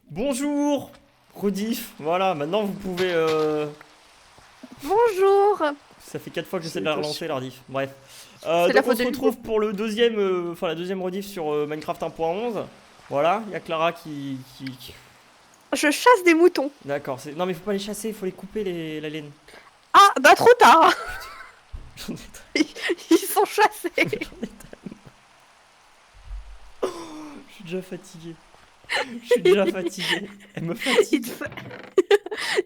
Bonjour Rediff, voilà, maintenant vous pouvez... Bonjour. Ça fait 4 fois que j'essaie de la relancer la rediff, bref. C'est la Donc on faute se de Hugo. retrouve pour le deuxième, enfin la deuxième rediff sur Minecraft 1.11. Voilà, il y a Clara qui... Je chasse des moutons. D'accord, non mais faut pas les chasser, il faut les couper la laine. Ah, bah trop tard. J'en ai, Ils sont chassés. j'en ai- Je suis déjà fatigué. Je suis déjà fatigué. Elle me Il te, fatigue. fa-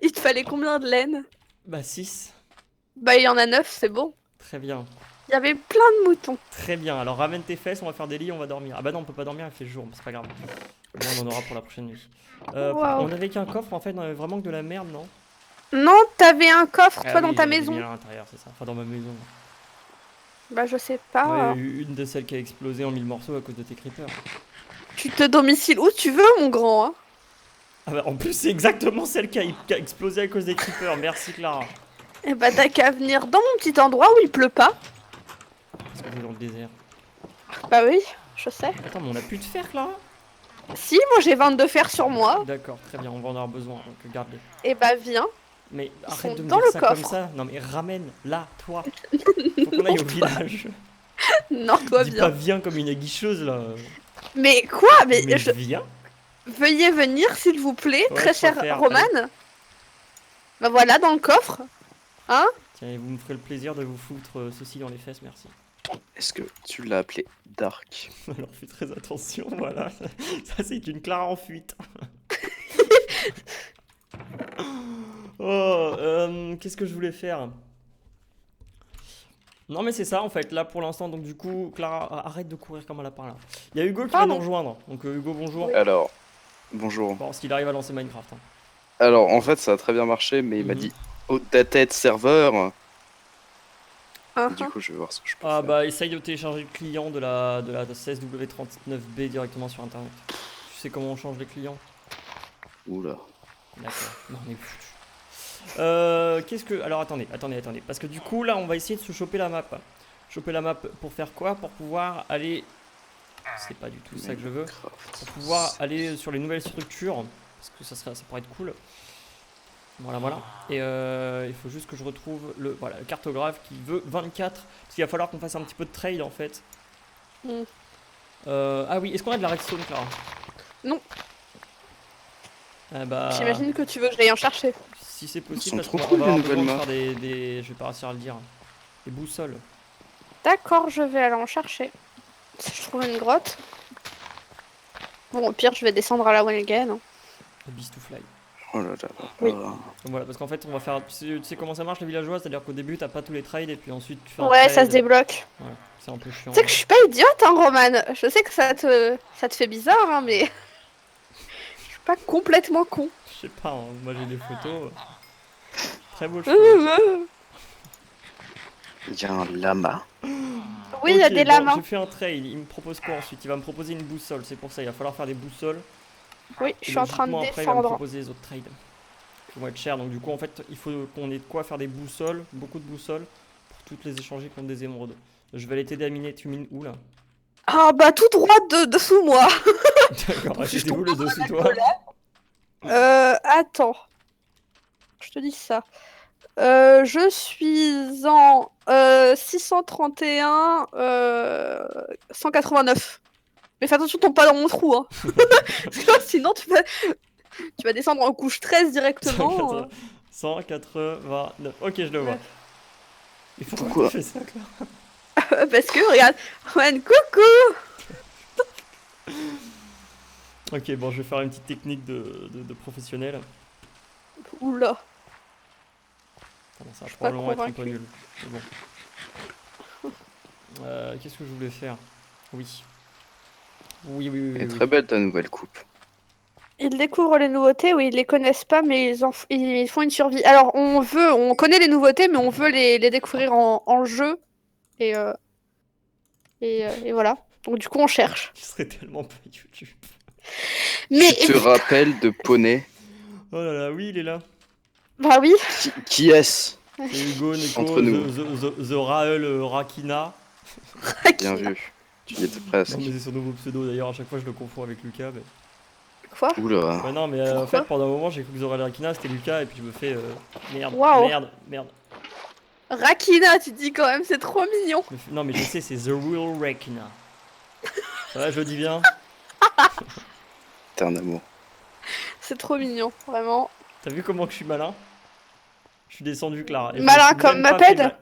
Il te fallait combien de laine? Bah 6. Bah il y en a 9, c'est bon. Très bien. Il y avait plein de moutons. Très bien, alors ramène tes fesses, on va faire des lits, on va dormir. Ah bah non, on peut pas dormir, il fait jour, mais c'est pas grave. Bon, on en aura pour la prochaine nuit. Waouh. On avait qu'un coffre en fait, on avait vraiment que de la merde, non? Non, t'avais un coffre, Ah toi, dans oui, ta j'en avais mis maison. à l'intérieur, c'est ça. Enfin, dans ma maison. Bah je sais Ouais, pas. une de celles qui a explosé en 1000 morceaux à cause de tes creepers. Tu te domiciles où tu veux, mon grand. Hein. Ah bah en plus, c'est exactement celle qui a explosé à cause des creepers. Merci Clara. Et bah t'as qu'à venir dans mon petit endroit où il pleut pas. Parce qu'on est dans le désert. Bah oui, je sais. Attends, mais on a plus de fer, Clara? Si, moi j'ai 22 fers sur moi. D'accord, très bien, on va en avoir besoin, donc garde-les. Et bah viens. Mais Ils arrête sont de me dans dire le ça comme coffre. ça. Non mais ramène, là, toi. Faut qu'on aille au village. Non, toi Dis pas viens. viens comme une aguicheuse là. Mais quoi? Mais Mais je... viens. Veuillez venir, s'il vous plaît, Ouais, très je chère préfère. Allez. Romane. Bah voilà, dans le coffre. Hein? Tiens, et vous me ferez le plaisir de vous foutre ceci dans les fesses, merci. Est-ce que tu l'as appelé Dark? Alors fais très attention, voilà. Ça c'est une Clara en fuite. Oh, qu'est-ce que je voulais faire? Non mais c'est ça en fait, là pour l'instant, donc du coup, Clara, arrête de courir comme un lapin là. Il y a Hugo qui va nous Pardon. rejoindre, donc Hugo bonjour. Oui. Alors, bonjour. Bon, s'il arrive à lancer Minecraft. Hein. Alors, en fait, ça a très bien marché, mais il m'a Mhm. dit outdated serveur. Hein, Du hein. coup, je vais voir ce que je peux Ah faire. bah essaye de télécharger le client de la 16W39B directement sur internet. Tu sais comment on change les clients? Oula. D'accord, non mais foutu. Qu'est-ce que... Alors attendez, parce que du coup là on va essayer de se choper la map. Choper la map pour faire quoi? Pour pouvoir aller... C'est pas du tout ça que je veux. Minecraft. Pour pouvoir aller sur les nouvelles structures. Parce que ça pourrait être cool. Voilà, voilà. Et il faut juste que je retrouve le cartographe qui veut 24. Parce qu'il va falloir qu'on fasse un petit peu de trade en fait. Mm. Ah oui, est-ce qu'on a de la redstone, Clara? Non. Ah bah... J'imagine que tu veux que j'aille en chercher. Si c'est Elles possible, sont parce trop qu'on va cool, les avoir nouvelles besoin de maps. faire des... Je vais pas réussir à le dire. Des boussoles. D'accord, je vais aller en chercher. Si je trouve une grotte. Bon, au pire, je vais descendre à la one again. Hein. Des beast to fly. Oh là là. Oui. Ah. Donc voilà, parce qu'en fait, on va faire. Tu sais comment ça marche les villageois? C'est-à-dire qu'au début, t'as pas tous les trades et puis ensuite tu fais un Ouais, ça trade. se débloque. Ouais, c'est un peu chiant. Tu sais que je suis pas idiote, hein, Romane. Je sais que ça te fait bizarre, hein, mais... Je suis pas complètement con. Je sais pas, hein, moi j'ai des photos. Très beau Oui, cheveux. Il y a un lama. il y a des bon, lamas. j'ai fait un trade. Il me propose quoi ensuite? Il va me proposer une boussole. C'est pour ça, il va falloir faire des boussoles. Oui, je suis en train de Logiquement, après, il va me descendre. proposer les autres trades. Qui vont être chers. Donc, du coup, en fait, il faut qu'on ait de quoi faire des boussoles. Beaucoup de boussoles. Pour toutes les échanger contre des émeraudes. Je vais aller t'aider à miner. Tu mines où là? Ah bah tout droit dessous moi. D'accord, Je c'était où tombe le dans dessus la toi? Attends. Je te dis ça. Je suis en 631 189. Mais fais attention, tombe pas dans mon trou. Hein. Parce que sinon, tu vas descendre en couche 13 directement. 189. Ok, je le vois. Ouais. Et Pourquoi pourquoi tu fais ça, Claire? Parce que, regarde, Juan, coucou. Ok, bon, je vais faire une petite technique de professionnel. Oula. Bon, ça va suis pas probablement être un peu convaincue. nul. Mais bon. Qu'est-ce que je voulais faire? Oui. Oui, oui, oui, Elle est oui, très oui. belle ta nouvelle coupe. Ils découvrent les nouveautés, oui, ils les connaissent pas, mais ils font une survie. Alors, on connaît les nouveautés, mais on veut les découvrir en jeu. Et, et voilà. Donc, du coup, on cherche. Je serais tellement pas YouTube. Mais, Tu te rappelles de Poney? Oh là là, oui, il est là. bah oui. Qui est-ce? C'est Hugo, Neko, Entre nous. The Raël Rakina. Bien vu. Tu y étais Non, presque. mais c'est son nouveau pseudo d'ailleurs, à chaque fois je le confonds avec Lucas. Mais... Quoi? Oula. Ouais, non, mais en Pourquoi fait, pendant un moment, j'ai cru que Zora Rakina c'était Lucas, et puis je me fais merde, Waouh. merde. Rakina, tu dis quand même, c'est trop mignon. Non, mais je sais, c'est The Real Rakina. Ça va, je le dis bien? T'es un amour. C'est trop mignon, vraiment. T'as vu comment que je suis malin? Je suis descendu, Clara. et je me Malin suis comme même pas fait Muppet.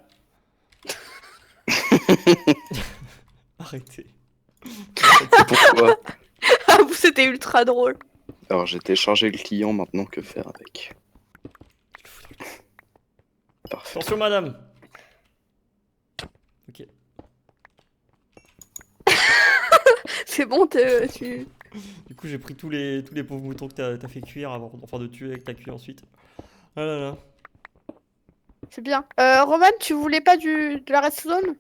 Arrêtez. Pourquoi? Ah, vous, c'était ultra drôle. Alors j'ai téléchargé le client, maintenant que faire avec? Parfait. Attention, madame. Ok. C'est bon, tu... Du coup, j'ai pris tous les pauvres moutons que t'as fait cuire avant, enfin de tuer et que t'as cuit ensuite. Ah là là. C'est bien. Roman, tu voulais pas de la redstone?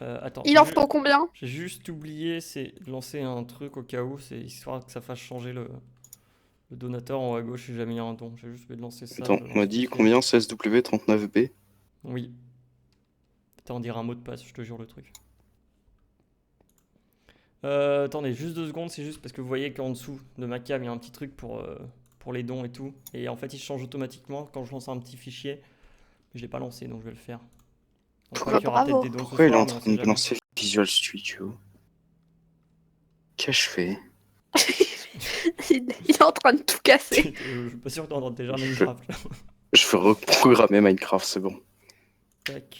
Attends. Il en faut combien? J'ai juste oublié, c'est de lancer un truc au cas où, c'est histoire que ça fasse changer le donateur en haut à gauche si jamais il y a un don. J'ai juste oublié de lancer ça. Attends, on m'a dit combien? 16W39B? Oui. Putain, on dirait un mot de passe, je te jure le truc. Attendez, juste 2 secondes, c'est juste parce que vous voyez qu'en dessous de ma cam, il y a un petit truc pour les dons et tout. Et en fait, il change automatiquement quand je lance un petit fichier. Je l'ai pas lancé, donc je vais le faire. On croit qu'il y aura peut-être des dons ce Pourquoi il est soir, en mais on train sait de jamais. lancer Visual Studio? Qu'ai-je fait? Il est en train de tout casser. Je suis pas sûr que t'es en train de déjà Minecraft. Là. Je veux reprogrammer Minecraft, c'est bon. Tac.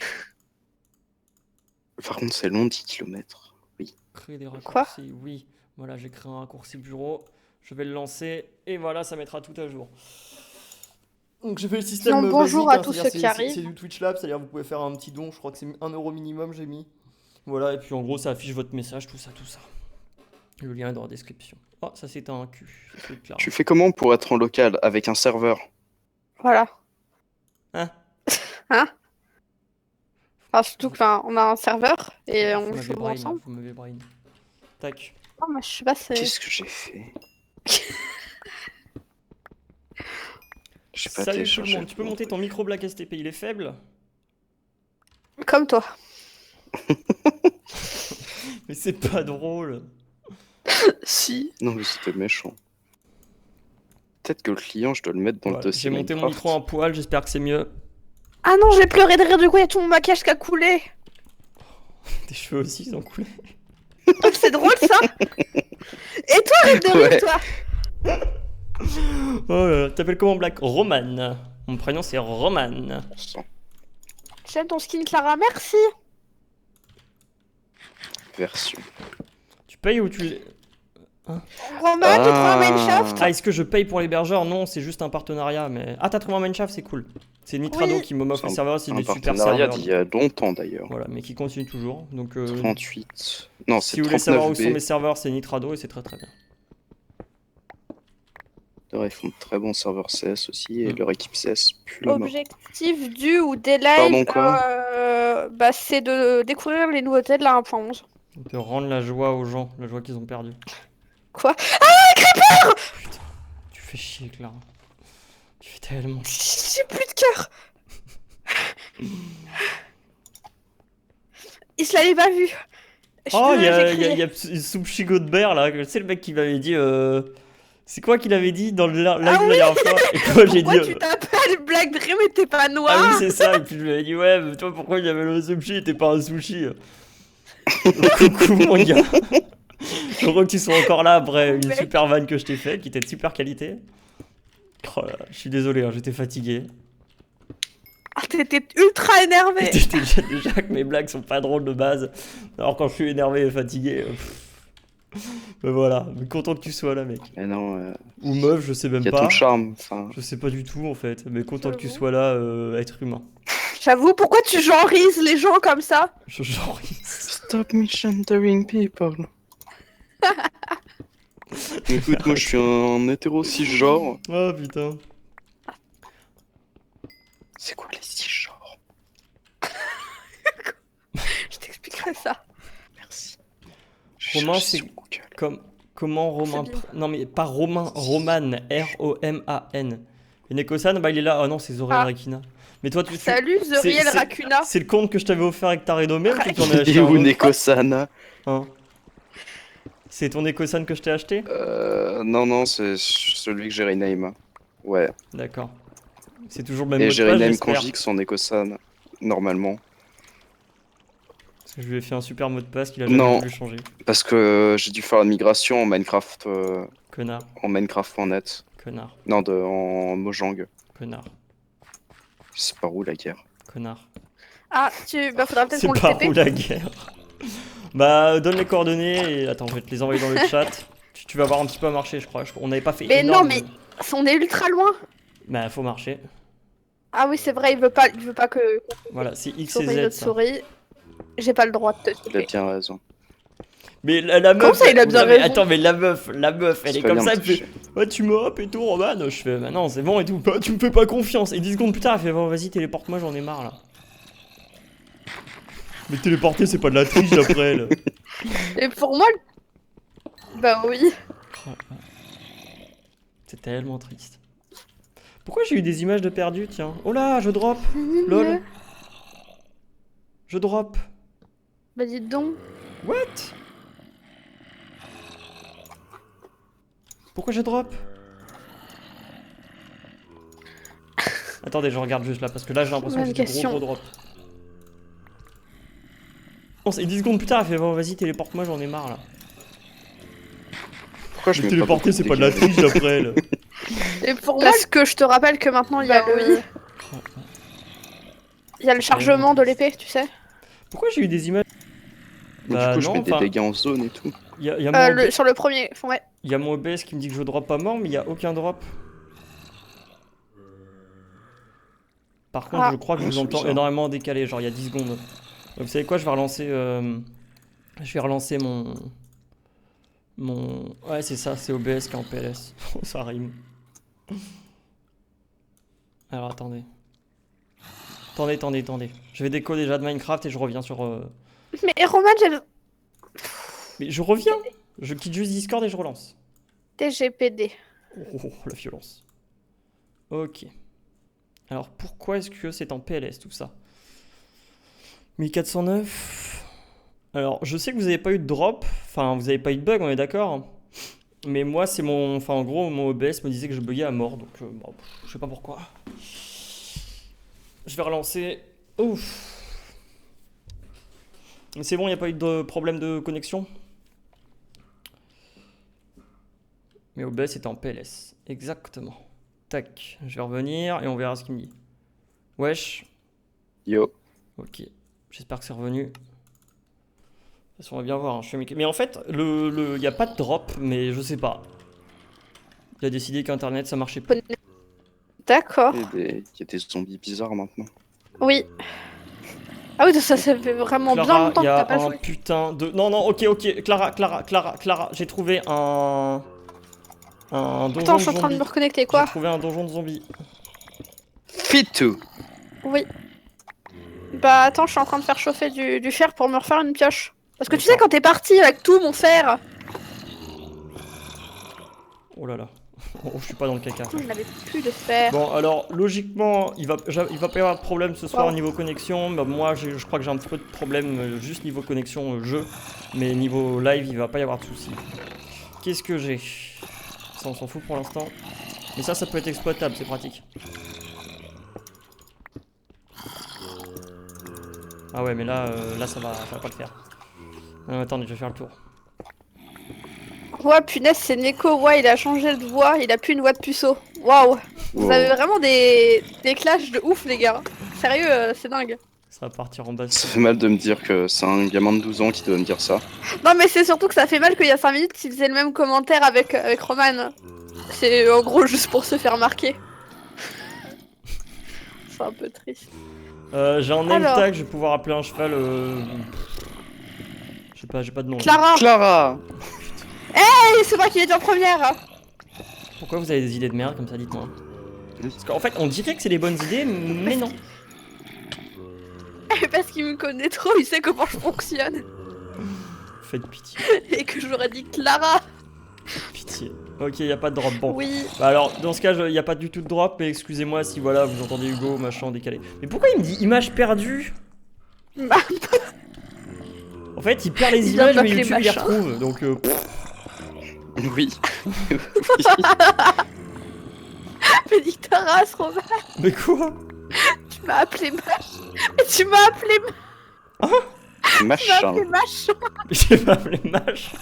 Par contre, c'est long, 10 km. Oui. Créer des Quoi? raccourcis, oui. Voilà, j'ai créé un raccourci bureau. Je vais le lancer et voilà, ça mettra tout à jour. Donc j'ai fait le système Sinon, bonjour basique, à tous c'est-à-dire ceux qui arrivent. c'est du Twitch Lab, c'est-à-dire vous pouvez faire un petit don, je crois que c'est 1 € minimum j'ai mis. Voilà, et puis en gros ça affiche votre message, tout ça. Le lien est dans la description. Oh, ça c'est un cul. Ça, c'est clair. Tu fais comment pour être en local avec un serveur? Voilà. Hein? Hein? Enfin, surtout qu'on a un serveur et Vous on m'avez joue brain, ensemble. vous m'avez brain. Tac. Oh, mais je sais pas, c'est... Qu'est-ce que j'ai fait? J'ai pas Salut tout le téléchargé. monde, tu peux monter ton micro Black STP, il est faible? Comme toi. Mais c'est pas drôle. Si. Non, mais c'était méchant. Peut-être que le client, je dois le mettre dans le Voilà, dossier j'ai monté mon Minecraft. micro en poil, j'espère que c'est mieux. Ah non, j'ai pleuré de rire, du coup, il y a tout mon maquillage qui a coulé. Tes cheveux aussi, ils ont coulé. Oh, c'est drôle, ça. Et toi, arrête de rire, Ouais. toi. Oh là là, t'appelles comment Black? Roman. Mon prénom c'est Roman. Sans J'aime ton skin, Clara, merci. version. Tu payes ou tu... Roman, j'ai trouvé un mineshaft. Ah, est-ce que je paye pour l'hébergeur? Non, c'est juste un partenariat, mais... Ah, t'as trouvé un mineshaft, c'est cool. C'est Nitrado Oui. qui m'offre les serveurs, c'est Un des super partenariat serveurs. d'il y a longtemps d'ailleurs. Voilà, mais qui continue toujours, donc... 38. Non, si c'est vous voulez savoir où sont 39B. mes serveurs, c'est Nitrado et c'est très très bien. D'ailleurs, ils font de très bons serveurs CS aussi et leur équipe CS pue la mort. Objectif du ou des Pardon, lives, quoi bah, c'est de découvrir les nouveautés de la 1.11. De rendre la joie aux gens, la joie qu'ils ont perdue. Quoi? Putain, tu fais chier, Clara. Tu fais tellement chier. J'ai plus de cœur. Il se l'avait pas vu. Je suis Oh, il y désolée, a, j'ai y a, crié. y a Soupchigo de Bear là, c'est le mec qui m'avait dit. C'est quoi qu'il avait dit dans le live Ah la oui. dernière fois? Et moi j'ai dit. Pourquoi tu t'appelles Black Dream et t'es pas noir? Ah oui, c'est ça, et puis je lui avais dit, ouais, mais toi pourquoi il y avait le sushi et t'es pas un sushi? Coucou mon gars. Je crois que tu sois encore là après une Mec. super vanne que je t'ai fait, qui était de super qualité. Oh là, je suis désolé, hein, j'étais fatigué. Ah, t'étais ultra énervé. J'étais déjà que mes blagues sont pas drôles de base. Alors quand je suis énervé et fatigué. Mais voilà, mais content que tu sois là, mec. Mais non, Ou meuf, je sais même il y a pas. ton charme. Enfin, Je sais pas du tout en fait, mais content que tu J'avoue. sois là, être humain. J'avoue, pourquoi tu genrises les gens comme ça? Je genre. stop misgendering people. Écoute, moi je suis un hétéro cisgenre. Oh putain. C'est quoi les cisgenres? Je t'expliquerai ça. Merci. Romain, Cherche c'est sur Google. Comment Romain. C'est bien. Non mais pas Romain, Roman, R-O-M-A-N. Et Nekosan, bah il est là. Oh non, c'est Zoriel Ah. Rekina. Mais toi, tu. Salut, Zoriel c'est- Racuna. C'est le compte que je t'avais offert avec ta renommée ou tu t'en as Il acheté est un où autre Nekosana? Hein C'est ton Ecosan que je t'ai acheté? Non, c'est celui que j'ai rename. Ouais. D'accord. C'est toujours le même Et mot de j'ai passe, rename j'espère. Kanjix en Ecosan, normalement. Parce que je lui ai fait un super mot de passe qu'il a jamais Non. voulu changer. Parce que j'ai dû faire la migration Connard, en Minecraft.net. connard, En Mojang. connard, Je sais pas où la guerre. connard. Ah, bah faudra peut-être C'est qu'on le pas où TP. la guerre. Bah, donne les coordonnées et attends, je vais te les envoyer dans le chat. Tu vas voir un petit peu à marcher, je crois. On n'avait pas fait Mais énorme. non, mais on est ultra loin. Bah, faut marcher. Ah oui, c'est vrai, il veut pas que Voilà, c'est X souris et Z. notre Ça. souris. J'ai pas le droit de te Il a TP. bien raison. Mais la meuf. Comment ça, il a bien raison? Attends, mais la meuf, elle C'est est pas comme bien ça, de elle fait. tricher. Ouais, tu me hop et tout, Roman. Je fais, bah non, c'est bon et tout. Bah, tu me fais pas confiance. Et 10 secondes plus tard, elle fait, bon, vas-y, téléporte-moi, j'en ai marre là. Mais téléporter, c'est pas de la triche d'après elle. Et pour moi, bah oui. C'est tellement triste. Pourquoi j'ai eu des images de perdu, tiens? Oh là, je drop. Lol. Je drop. Bah dites donc. What? Pourquoi je drop? Attendez, je regarde juste là, parce que là j'ai l'impression que Bonne j'ai des question. gros drop. Non, c'est 10 secondes plus tard, elle fait bon, vas-y, téléporte-moi, j'en ai marre là. Pourquoi je Mais mets pas téléporter, beaucoup c'est de pas de la dégâts triche d'après elle. Et pour moi, parce que je te rappelle que maintenant il y a il y a le chargement de l'épée, tu sais. Pourquoi j'ai eu des images? Du Bah coup, je non, mets des enfin, dégâts en zone et tout. il y a mon OBS Sur le premier, ouais. y a mon OBS qui me dit que je drop pas mort, mais il y a aucun drop. Par contre, Ah. je crois que je Ouais, vous c'est entends bizarre. énormément décalé, genre il y a 10 secondes. Donc vous savez quoi, je vais relancer mon... Ouais, c'est ça, c'est OBS qui est en PLS. Ça rime. Alors attendez. Attendez. Je vais déco déjà de Minecraft et je reviens sur... Mais Roman, j'ai Mais je reviens. Je quitte juste Discord et je relance. TGPD. Oh, la violence. Ok. Alors pourquoi est-ce que c'est en PLS tout ça? 1409. Alors je sais que vous n'avez pas eu de drop. Enfin, vous n'avez pas eu de bug, on est d'accord. Mais moi, c'est mon... Enfin, en gros, mon OBS me disait que je buguais à mort. Donc, bon, je sais pas pourquoi. Je vais relancer. Ouf. Mais c'est bon, il n'y a pas eu de problème de connexion? Mais OBS était en PLS. Exactement. Tac. Je vais revenir et on verra ce qu'il me dit. Wesh. Yo. Ok. J'espère que c'est revenu. De toute façon, on va bien voir. Hein. Mais en fait, il n'y a pas de drop, mais je sais pas. Il a décidé qu'Internet, ça marchait pas. D'accord. Il y a des zombies bizarres maintenant. Oui. Ah oui, ça fait vraiment bien Clara, longtemps il y que t'as a pas un joué. putain de... Non, ok. Clara. J'ai trouvé un donjon Attends, je suis de en train de zombies. me reconnecter, J'ai quoi. trouvé un donjon de zombies. Fit2. Oui. Bah attends, je suis en train de faire chauffer du fer pour me refaire une pioche. Parce que tu sais, D'accord. quand t'es parti avec tout mon fer, Oh là là. Oh, je suis pas dans le caca. je n'avais plus de fer. Bon, alors, logiquement, il va pas y avoir de problème ce soir Wow. niveau connexion. Bah, moi, je crois que j'ai un petit peu de problème juste niveau connexion jeu. Mais niveau live, il va pas y avoir de soucis. Qu'est-ce que j'ai? Ça, on s'en fout pour l'instant. Mais ça peut être exploitable, c'est pratique. Ah ouais, mais là ça va pas le faire. Attendez, je vais faire le tour. Ouais, punaise, c'est Neko. Ouais, il a changé de voix. Il a plus une voix de puceau. Waouh. Vous Wow. avez vraiment des clashs de ouf, les gars. Sérieux, c'est dingue. Ça va partir en bas. Ça fait mal de me dire que c'est un gamin de 12 ans qui doit me dire ça. Non, mais c'est surtout que ça fait mal qu'il y a 5 minutes qu'il faisait le même commentaire avec Roman. C'est en gros juste pour se faire marquer. C'est un peu triste. J'ai un name Alors. tag, je vais pouvoir appeler un cheval. Je sais pas, j'ai pas de nom. Clara. Clara. Hey, c'est moi qui l'ai dit en première. Pourquoi vous avez des idées de merde comme ça, dites-moi? Parce qu'en fait, on dirait que c'est des bonnes idées, mais non. Parce qu'il me connaît trop, il sait comment je fonctionne. Faites pitié, Et que j'aurais dit Clara. pitié. Ok, y a pas de drop. Bon. Oui. Bah alors, dans ce cas, y a pas du tout de drop, mais excusez-moi si voilà, vous entendez Hugo, machin, décalé. Mais pourquoi il me dit image perdue? Bah, En fait, il perd les Il vient de images, mais m'appeler YouTube il les machin. retrouve. Donc, Oui. Oui. Mais nique ta race, Romain. Mais quoi? Tu m'as appelé Mach. Mais tu m'as appelé Machin. Machin. J'ai pas appelé machin.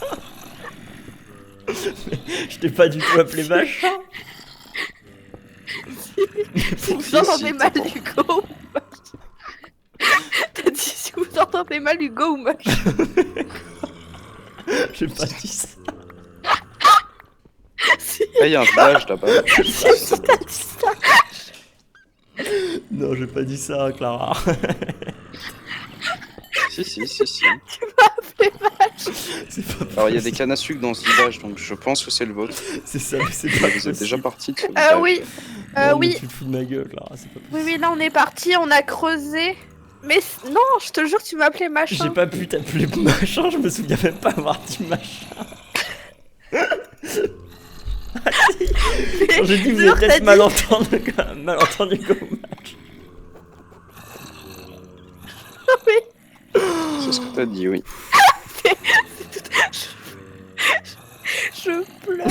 Je t'ai pas du tout appelé machin. Si vous Si, entendez si, mal t'as pas- Hugo. T'as dit si vous entendez mal Hugo ou Mach. J'ai pas dit ça. Si, Ah, il y a un village là-bas. si t'as dit ça. Non, j'ai pas dit ça, Clara. Si. Tu m'as appelé Mach. C'est pas Alors, il y a des cannes à sucre dans ce village, donc je pense que c'est le vôtre. C'est ça, mais c'est pas Vous êtes possible. déjà parti de ce village. Oui. Non, mais Oui. tu te fous de ma gueule, Clara, c'est pas possible. Oui, là on est parti, on a creusé. Mais non, je te jure, tu m'as appelé Machin. J'ai pas pu t'appeler machin, je me souviens même pas avoir dit machin. Quand j'ai dit, vous Jure, avez t'as peut-être dit- malentendu comme match. Oui. C'est ce que t'as dit, oui. Je pleure.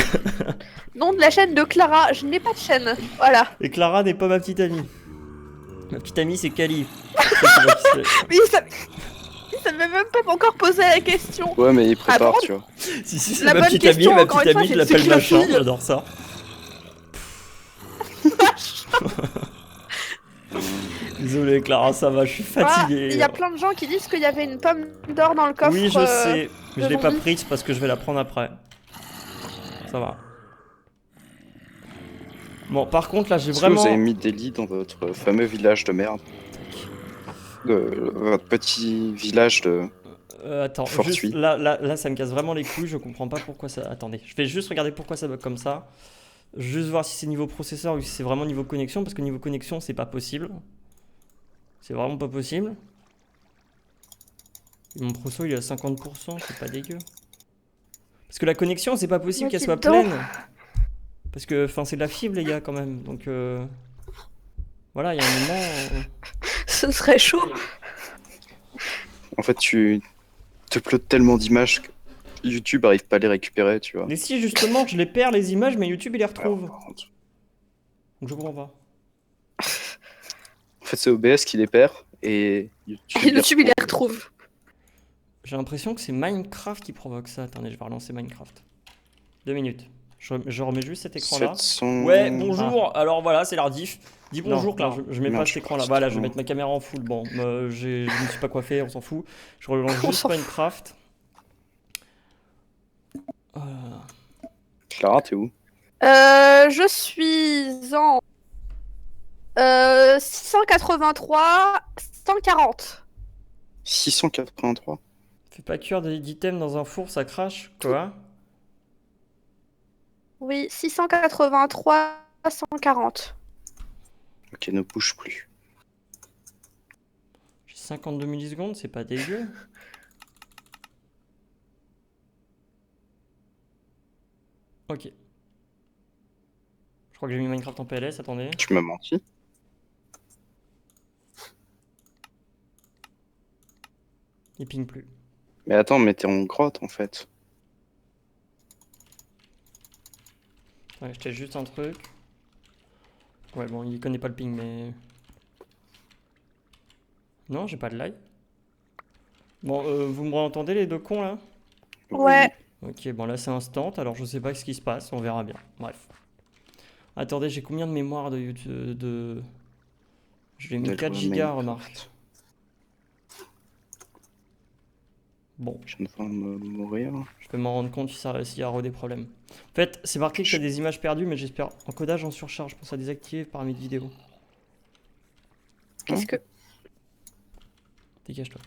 Nom de la chaîne de Clara, je n'ai pas de chaîne. Voilà. Et Clara n'est pas ma petite amie. Ma petite amie, c'est Kali. Je sais pas qui c'est. Mais il savait même pas encore posé la question. Ouais, mais il prépare, bon tu vois. Si, si, c'est La ma bonne petite question, amie, ma encore petite une fois, amie, je c'est l'appelle que la machin, fille. j'adore ça. Désolé Clara, ça va, je suis Ah, fatigué. il y a plein de gens qui disent qu'il y avait une pomme d'or dans le coffre. Oui, je sais, mais je l'ai pas zombie. prise parce que je vais la prendre après. Ça va. Bon, par contre, là, j'ai Est-ce vraiment... que vous avez mis des lits dans votre fameux village de merde? Votre petit village de... Attends, Fortuit. juste, là, ça me casse vraiment les couilles, je comprends pas pourquoi ça... Attendez, je vais juste regarder pourquoi ça bug comme ça. Juste voir si c'est niveau processeur ou si c'est vraiment niveau connexion, parce que niveau connexion, c'est pas possible. C'est vraiment pas possible. Et mon proso, il est à 50%, c'est pas dégueu. Parce que la connexion, c'est pas possible Mais qu'elle dis soit donc. pleine. Parce que, enfin, c'est de la fibre, les gars, quand même. Donc, voilà, il y a un moment... Ce serait chaud. En fait, tu te uploades tellement d'images que YouTube arrive pas à les récupérer, tu vois. Mais si, justement, je les perds, les images, mais YouTube, il les retrouve. Alors, par contre, Donc, je comprends pas. en fait, c'est OBS qui les perd et YouTube, Et YouTube, il les retrouve. J'ai l'impression que c'est Minecraft qui provoque ça. Attendez, je vais relancer Minecraft. 2 minutes. Je remets juste cet écran-là. 700... Ouais, bonjour. Alors voilà, c'est l'ardif. Dis bonjour, Non, Claire. non. Je mets Non, pas je cet crois écran-là. que Voilà, c'est je vais bon. mettre ma caméra en full. Bon, je ne suis pas coiffé, on s'en fout. Je relance On juste s'en fout. Minecraft. Voilà. Clara, t'es où? Je suis en 683 140. 683. Fais pas cuire d'items dans un four, ça crache. Quoi? Oui, 683 140. Ok, ne bouge plus. J'ai 52 millisecondes, c'est pas dégueu. Ok. Je crois que j'ai mis Minecraft en PLS, attendez. Tu m'as menti. Il ping plus. Mais attends, mais t'es en grotte en fait. Ouais, je teste juste un truc. Ouais, bon, il connaît pas le ping, mais... Non, j'ai pas de lag. Bon, vous me entendez les deux cons, là? Ouais. Ok, bon, là, c'est instant, alors je sais pas ce qui se passe, on verra bien. Bref. Attendez, j'ai combien de mémoire de YouTube de... Je l'ai mis De 4 jouer à gigas, Minecraft. remarque. Bon, Je viens de voir me mourir. je peux m'en rendre compte si s'il y a des problèmes. En fait, c'est marqué que t'as des images perdues, mais j'espère... Encodage en surcharge, pour ça désactiver paramètres de vidéo. Qu'est-ce que. Dégage-toi.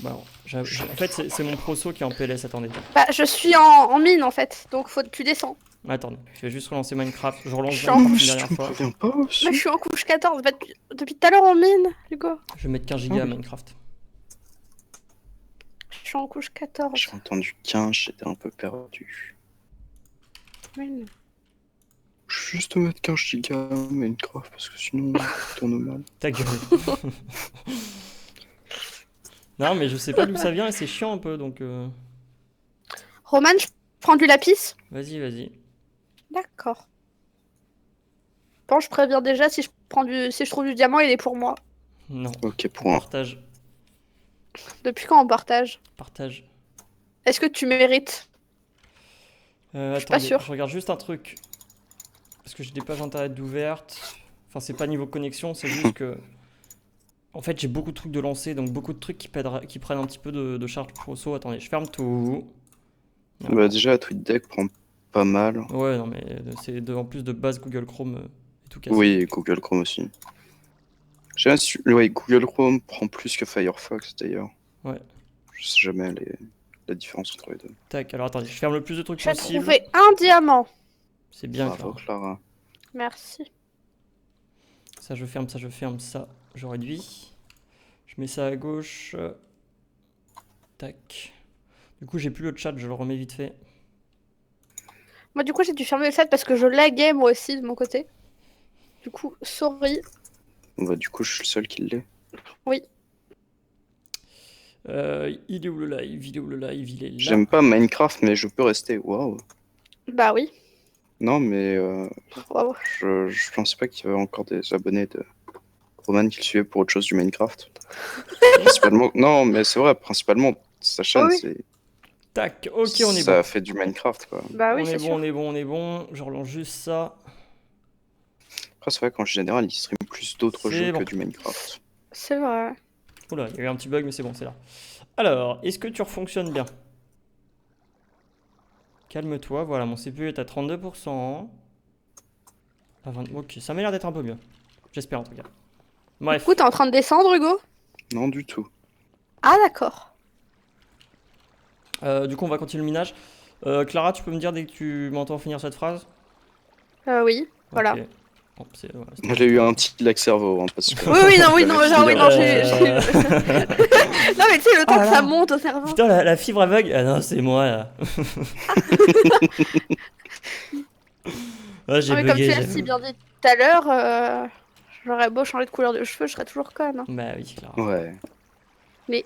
Bah, alors, en fait, c'est mon proso qui est en PLS, attendez. Bah, je suis en mine en fait, donc faut tu descends. Attendez, je vais juste relancer Minecraft. Je relance Je suis en Minecraft Oh, une si dernière tu me fois. préviens pas aussi. Moi je suis en couche 14, bah, depuis tout à l'heure en mine, Hugo. Je vais mettre 15 gigas à oui. Minecraft. Je suis en couche 14. J'ai entendu 15, j'étais un peu perdu. Mine. Je vais juste te mettre 15 gigas Minecraft parce que sinon ça tourne mal. Ta gueule. Non, mais je sais pas d'où ça vient et c'est chiant un peu donc. Roman, je prends du lapis. Vas-y, vas-y. D'accord. Bon, je préviens déjà, si je trouve du diamant, il est pour moi. Non. Ok, On point. partage. Depuis quand on partage? Partage. Est-ce que tu mérites? Je suis pas Attendez, sûre. je regarde juste un truc. Parce que j'ai des pages internet d'ouvertes. Enfin, c'est pas niveau connexion, c'est juste que. En fait, j'ai beaucoup de trucs de lancer, donc beaucoup de trucs qui prennent un petit peu de charge pro saut. Attendez, je ferme tout. Voilà. Bah, déjà, TweetDeck prend pas mal. Ouais, non, mais c'est en plus de base Google Chrome et tout cassé. Oui, et Google Chrome aussi. Ouais, Google Chrome prend plus que Firefox d'ailleurs. Ouais. Je sais jamais la différence entre les deux. Tac, alors attendez, je ferme le plus de trucs J'ai possible. trouvé un diamant. C'est bien, Bravo, Clara. Clara. Merci. Ça, je ferme, ça, je ferme, ça, je réduis. Je mets ça à gauche. Tac. Du coup, j'ai plus le chat, je le remets vite fait. Moi, du coup, j'ai dû fermer le chat parce que je laguais moi aussi de mon côté. Du coup, sorry. Bah, du coup, je suis le seul qui l'est. Oui. Il est où le live? Il est où le live? Il est là. J'aime pas Minecraft, mais je peux rester. Waouh. Bah oui. Non, mais Wow. je pensais pas qu'il y avait encore des abonnés de Roman qui le suivaient pour autre chose du Minecraft. Principalement. Non, mais c'est vrai, principalement, sa chaîne, oui. c'est. Tac, ok, on est Ça bon. fait du Minecraft, quoi. Bah oui, On c'est est bon, sûr. on est bon, on est bon. Je relance juste ça. Après, c'est vrai qu'en général, il stream plus d'autres C'est jeux bon. que du Minecraft. C'est vrai. Oula, il y a eu un petit bug, mais c'est bon, c'est là. Alors, est-ce que tu refonctionnes bien? Calme-toi, voilà, mon CPU est à 32%. À 20. Ok, ça m'a l'air d'être un peu mieux. J'espère en tout cas. Du Bref. coup, t'es en train de descendre, Hugo? Non, du tout. Ah, d'accord. Du coup, on va continuer le minage. Clara, tu peux me dire dès que tu m'entends finir cette phrase? Oui, voilà. Ok. Bon, voilà, c'était J'ai eu juste- un petit lag cerveau, hein, parce que. Oui, non, je l'avais genre, oui, fini, non, Euh, Non, mais tu sais, le temps Ah que là ça là. monte au cerveau. Putain, la fibre aveugle. Ah non, c'est moi là. Ah, j'ai Non, mais comme tu bugué, l'as si j'avoue. bien dit tout à l'heure, j'aurais beau changer de couleur de cheveux, je serais toujours conne. Hein. Bah oui, Clara. Ouais. Mais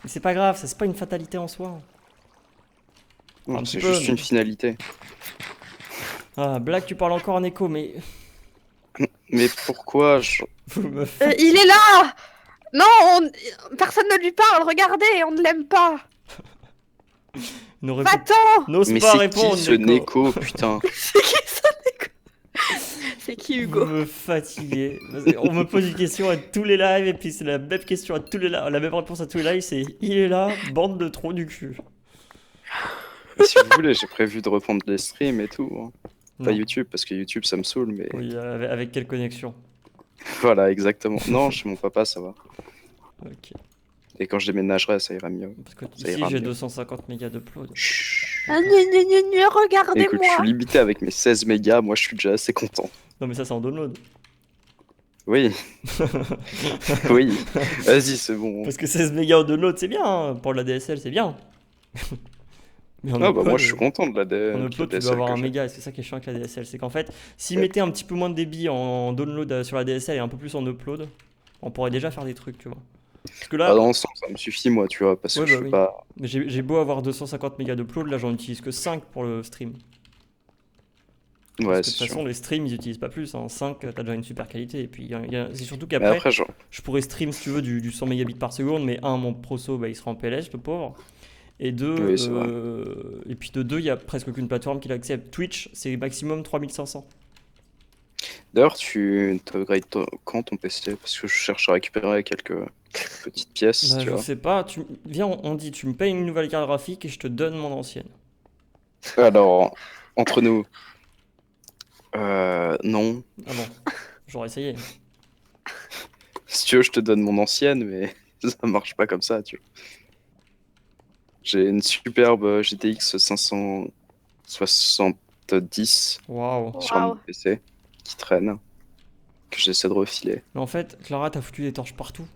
Mais c'est pas grave, ça c'est pas une fatalité en soi. Non, Un petit c'est peu, juste mais- une finalité. Ah, Black, tu parles encore en écho, mais. Mais pourquoi Vous me il est là! Non, personne ne lui parle, regardez, on ne l'aime pas. Ne réponds- Va-t'en! N'ose Mais pas c'est répondre, qui ce Neko. Neko, putain? C'est qui ça, Nico? C'est qui, Vous Hugo? me fatiguez. Parce qu'on me pose une question à tous les lives et puis c'est la même question à tous les lives. La même réponse à tous les lives, c'est il est là, bande de trous du cul. Mais si vous voulez, j'ai prévu de reprendre les streams et tout. Hein. Pas Non. YouTube, parce que YouTube ça me saoule, mais Oui, avec quelle connexion? voilà, exactement. Non, chez mon papa ça va. Ok. Et quand je déménagerai, ça ira mieux. Parce que Ça ici ira j'ai mieux. 250 mégas d'upload. Chut. Ah, Écoute, Écoute, je suis regardez-moi. limité avec mes 16 mégas, moi je suis déjà assez content. Non mais ça c'est en download. Oui, oui. Vas-y, c'est bon. Parce que 16 mégas en download c'est bien, hein. Pour la DSL c'est bien. Mais en Ah bah moi upload, je suis content de en de la upload, tu dois DSL avoir que un j'ai. méga, et c'est ça qui est chiant avec la DSL. C'est qu'en fait, s'ils mettaient un petit peu moins de débit en download sur la DSL et un peu plus en upload, on pourrait déjà faire des trucs, tu vois. Parce que Bah là, dans le sens, ça me suffit moi, tu vois, parce ouais, que je bah suis oui. pas... Mais j'ai beau avoir 250 mégas d'upload, là j'en utilise que 5 pour le stream. Parce Ouais, que de c'est toute sûr. façon, les streams ils utilisent pas plus. En 5, t'as déjà une super qualité. Et puis c'est surtout Mais qu'après, après, genre... je pourrais stream si tu veux du 100 mégabits par seconde, mais un, mon proso bah, il sera en PLS, le pauvre. Et deux, Oui, c'est vrai. et puis de deux, il y a presque aucune plateforme qui l'accepte. Twitch, c'est maximum 3500. D'ailleurs, tu t'upgrades quand ton PC? Parce que je cherche à récupérer quelques petites pièces, Bah, tu je vois. sais pas, viens, on dit, tu me payes une nouvelle carte graphique et je te donne mon ancienne. Alors, entre nous... non. Ah bon, j'aurais essayé. Si tu veux, je te donne mon ancienne, mais ça marche pas comme ça, tu vois. J'ai une superbe GTX 570 Waouh. sur mon Waouh. PC qui traîne, que j'essaie de refiler. Mais en fait, Clara, t'as foutu des torches partout.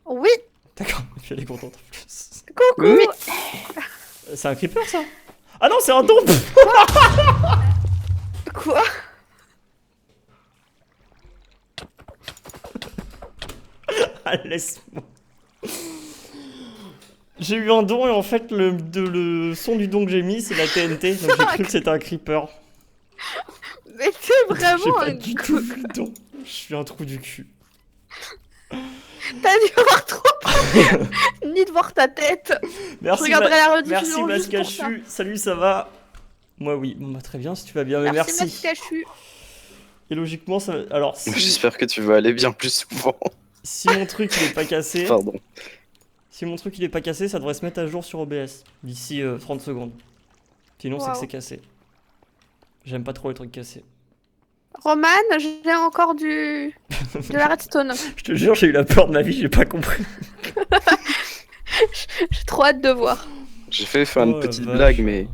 Oui, D'accord, puis elle est contente en plus. coucou. Oui. C'est un creeper ça? Ah non, c'est un don. Quoi? Ah, laisse-moi. J'ai eu un don et en fait le son du don que j'ai mis c'est la TNT, donc j'ai cru que c'était un creeper. Mais c'est J'ai vraiment pas un du tout vu le don. Je suis un trou du cul. T'as dû avoir trop peur, ni de voir ta tête. Merci, Je regarderai la rediffusion merci juste pour Mascachu. Salut, ça va? Moi oui, bon, bah, très bien si tu vas bien, mais merci. Mascachu. Et logiquement, ça... alors si, J'espère que tu vas aller bien plus souvent. si mon truc il est pas cassé, Pardon. si mon truc il est pas cassé, ça devrait se mettre à jour sur OBS d'ici 30 secondes. Sinon c'est que Wow. c'est cassé. J'aime pas trop les trucs cassés. Roman, j'ai encore de la redstone. Je te jure, j'ai eu la peur de ma vie, j'ai pas compris. J'ai trop hâte de voir. J'ai fait faire Oh, une la petite vache. blague, mais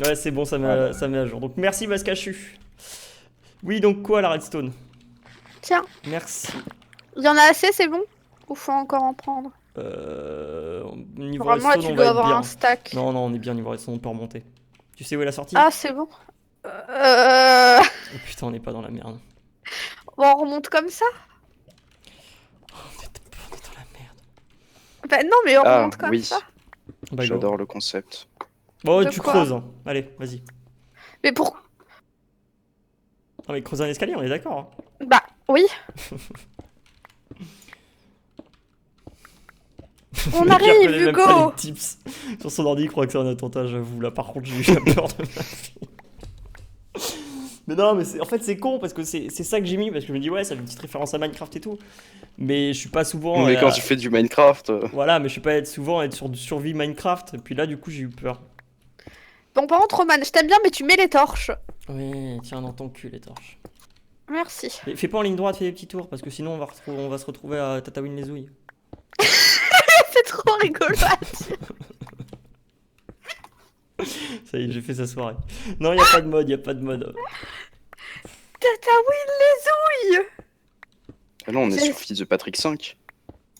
Ouais, c'est bon, ça met, Voilà. ça met à jour. Donc merci Mascachu. Oui, donc quoi la redstone? Tiens, Merci. il y en a assez, c'est bon? Ou faut encore en prendre? Niveau Vraiment, là, redstone, tu on dois va être avoir bien. un stack. Non, non, on est bien niveau redstone, on peut remonter. Tu sais où est la sortie? Ah, c'est bon. Oh, putain, on n'est pas dans la merde. Bon, on remonte comme ça? On est dans la merde. Bah non, mais on ah remonte comme oui, ça. Bah, go. j'adore le concept. Bon, De tu quoi? creuses. Hein. Allez, vas-y. Mais pour... Non, mais creuser un escalier, on est d'accord. Hein. Bah, oui. On Le pire, arrive, connaît même pas Hugo. les tips. Sur son ordi, il croit que c'est un attentat, j'avoue. Là, par contre, j'ai eu la peur de ma vie. Mais non, mais en fait, c'est con parce que c'est ça que j'ai mis. Parce que je me dis, ouais, ça fait une petite référence à Minecraft et tout. Mais je suis pas souvent. Mais quand tu fais du Minecraft, Voilà, mais je suis pas souvent être sur du survie Minecraft. Et puis là, du coup, j'ai eu peur. Bon, par contre, Roman, je t'aime bien, mais tu mets les torches. Oui, tiens, dans ton cul, les torches. Merci. Mais fais pas en ligne droite, fais des petits tours. Parce que sinon, on va se retrouver à Tatooine les ouilles. C'est trop rigolo. Ça y est, j'ai fait sa soirée. Non, y a pas de mode, y a pas de mode. Tatooine les ouilles. ah non, on est J'ai- sur Fils de Patrick 5.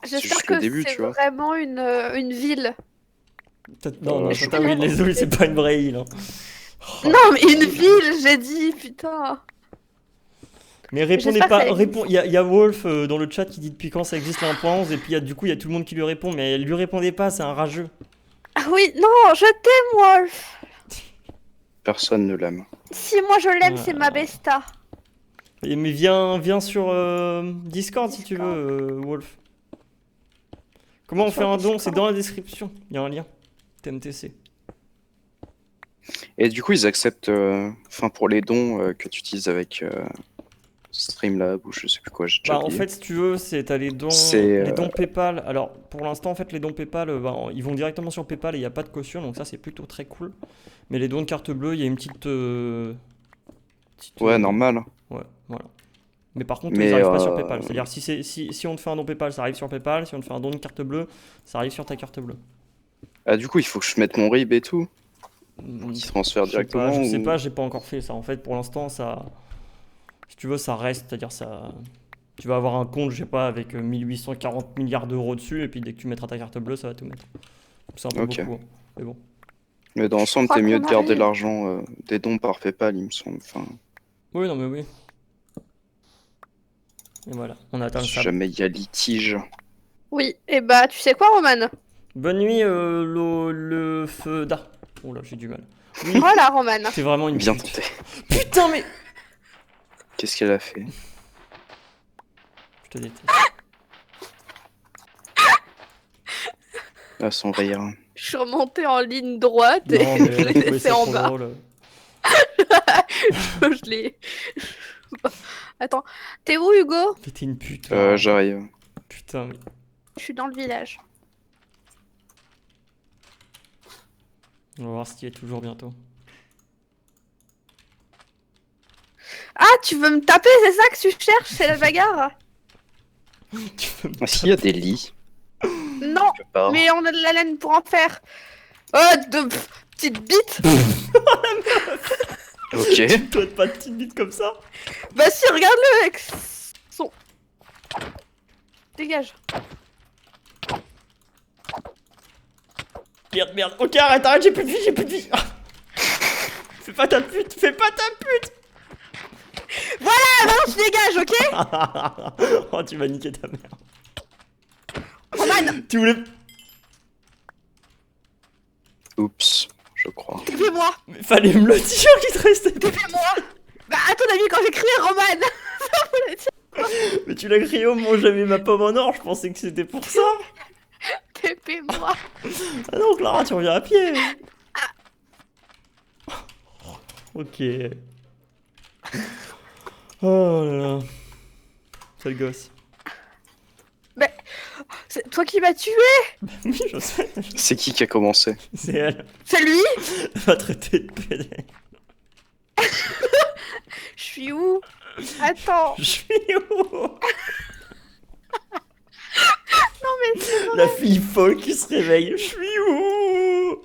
J'espère juste le que début, c'est tu vois. vraiment une ville. Non, non, je Tatooine les ouilles, c'est pas une vraie île. Hein. Non, mais une ville, j'ai dit, putain. Mais répondez J'espère pas, que ça existe. il y a Wolf dans le chat qui dit depuis quand ça existe la 1.11 et puis du coup il y a tout le monde qui lui répond mais lui répondez pas, c'est un rageux. Ah oui, non, je t'aime, Wolf. Personne ne l'aime. Si moi je l'aime, Ouais. c'est ma besta. Mais viens sur Discord si tu Discord. veux Wolf. Comment on Sur fait un don? Discord. C'est dans la description, il y a un lien. TMTC. Et du coup, ils acceptent, enfin pour les dons que tu utilises avec Streamlab ou je sais plus quoi, j'ai déjà Bah en oublié. fait si tu veux, t'as les dons, C'est, les dons PayPal. Alors pour l'instant en fait les dons PayPal, ils vont directement sur PayPal et il n'y a pas de caution donc ça c'est plutôt très cool. Mais les dons de carte bleue, il y a une petite... Ouais, normal. Ouais, voilà. Mais par contre, Mais, ils n'arrivent pas sur PayPal. C'est-à-dire, si on te fait un don PayPal, ça arrive sur PayPal. Si on te fait un don de carte bleue, ça arrive sur ta carte bleue. Ah, du coup, il faut que je mette mon RIB et tout, Mm, qui transfère je sais pas, directement. je sais ou- pas, j'ai pas encore fait ça. En fait, pour l'instant, ça. Si tu veux, ça reste. C'est-à-dire, ça. Tu vas avoir un compte, je sais pas, avec 1840 milliards d'euros dessus. Et puis, dès que tu mettras ta carte bleue, ça va tout mettre. C'est un peu Ok. beaucoup. Hein. Mais bon. Mais dans l'ensemble, crois t'es mieux qu'on de garder arrive. l'argent des dons par PayPal, il me semble. Enfin, Oui, non, mais oui. Et voilà, on a atteint le si sable. jamais il y a litige. Oui, et bah, tu sais quoi, Roman? Bonne nuit, le feu d'A. Oh là, j'ai du mal. Oui, Voilà, Roman. c'est vraiment une Bien pute. tenté. Putain, mais. Qu'est-ce qu'elle a fait? Je te déteste. Ah, son rire. Je suis remontée en ligne droite et Non, mais je elle a l'ai trouvé laissé ça en trop bas. drôle. Je l'ai. Attends, t'es où, Hugo? Mais t'es une pute. toi. J'arrive. Putain, mais. Je suis dans le village. On va voir si tu y es toujours bientôt. Ah, tu veux me taper, c'est ça que tu cherches? C'est la bagarre? Tu veux me Est-ce qu'il y a des lits Non, quelque part? mais on a de la laine pour en faire. Oh, petite bite. Ok. Toi, pas de petite bite comme ça? Bah si, regarde-le avec son... Dégage. Merde. Ok, arrête, j'ai plus de vie. Ah. Fais pas ta pute. Ah non, tu dégages, ok? Oh, tu vas niquer ta mère. Roman, Tu voulais. Oups, je crois. TP-moi. Mais fallait me le dire qu'il te restait. TP-moi. Bah, à ton avis, quand j'ai crié Roman, ça voulait dire Mais tu l'as crié au moment où j'avais ma pomme en or, je pensais que c'était pour ça. TP-moi. Ah non, Clara, tu reviens à pied. Ok. Oh là là. Sale gosse. C'est toi qui m'as tué. Oui, je sais. C'est qui a commencé? C'est elle. C'est lui. Elle m'a traité de PD. Je suis où? Attends. Je suis où? Non mais c'est vrai. La fille folle qui se réveille. Je suis où?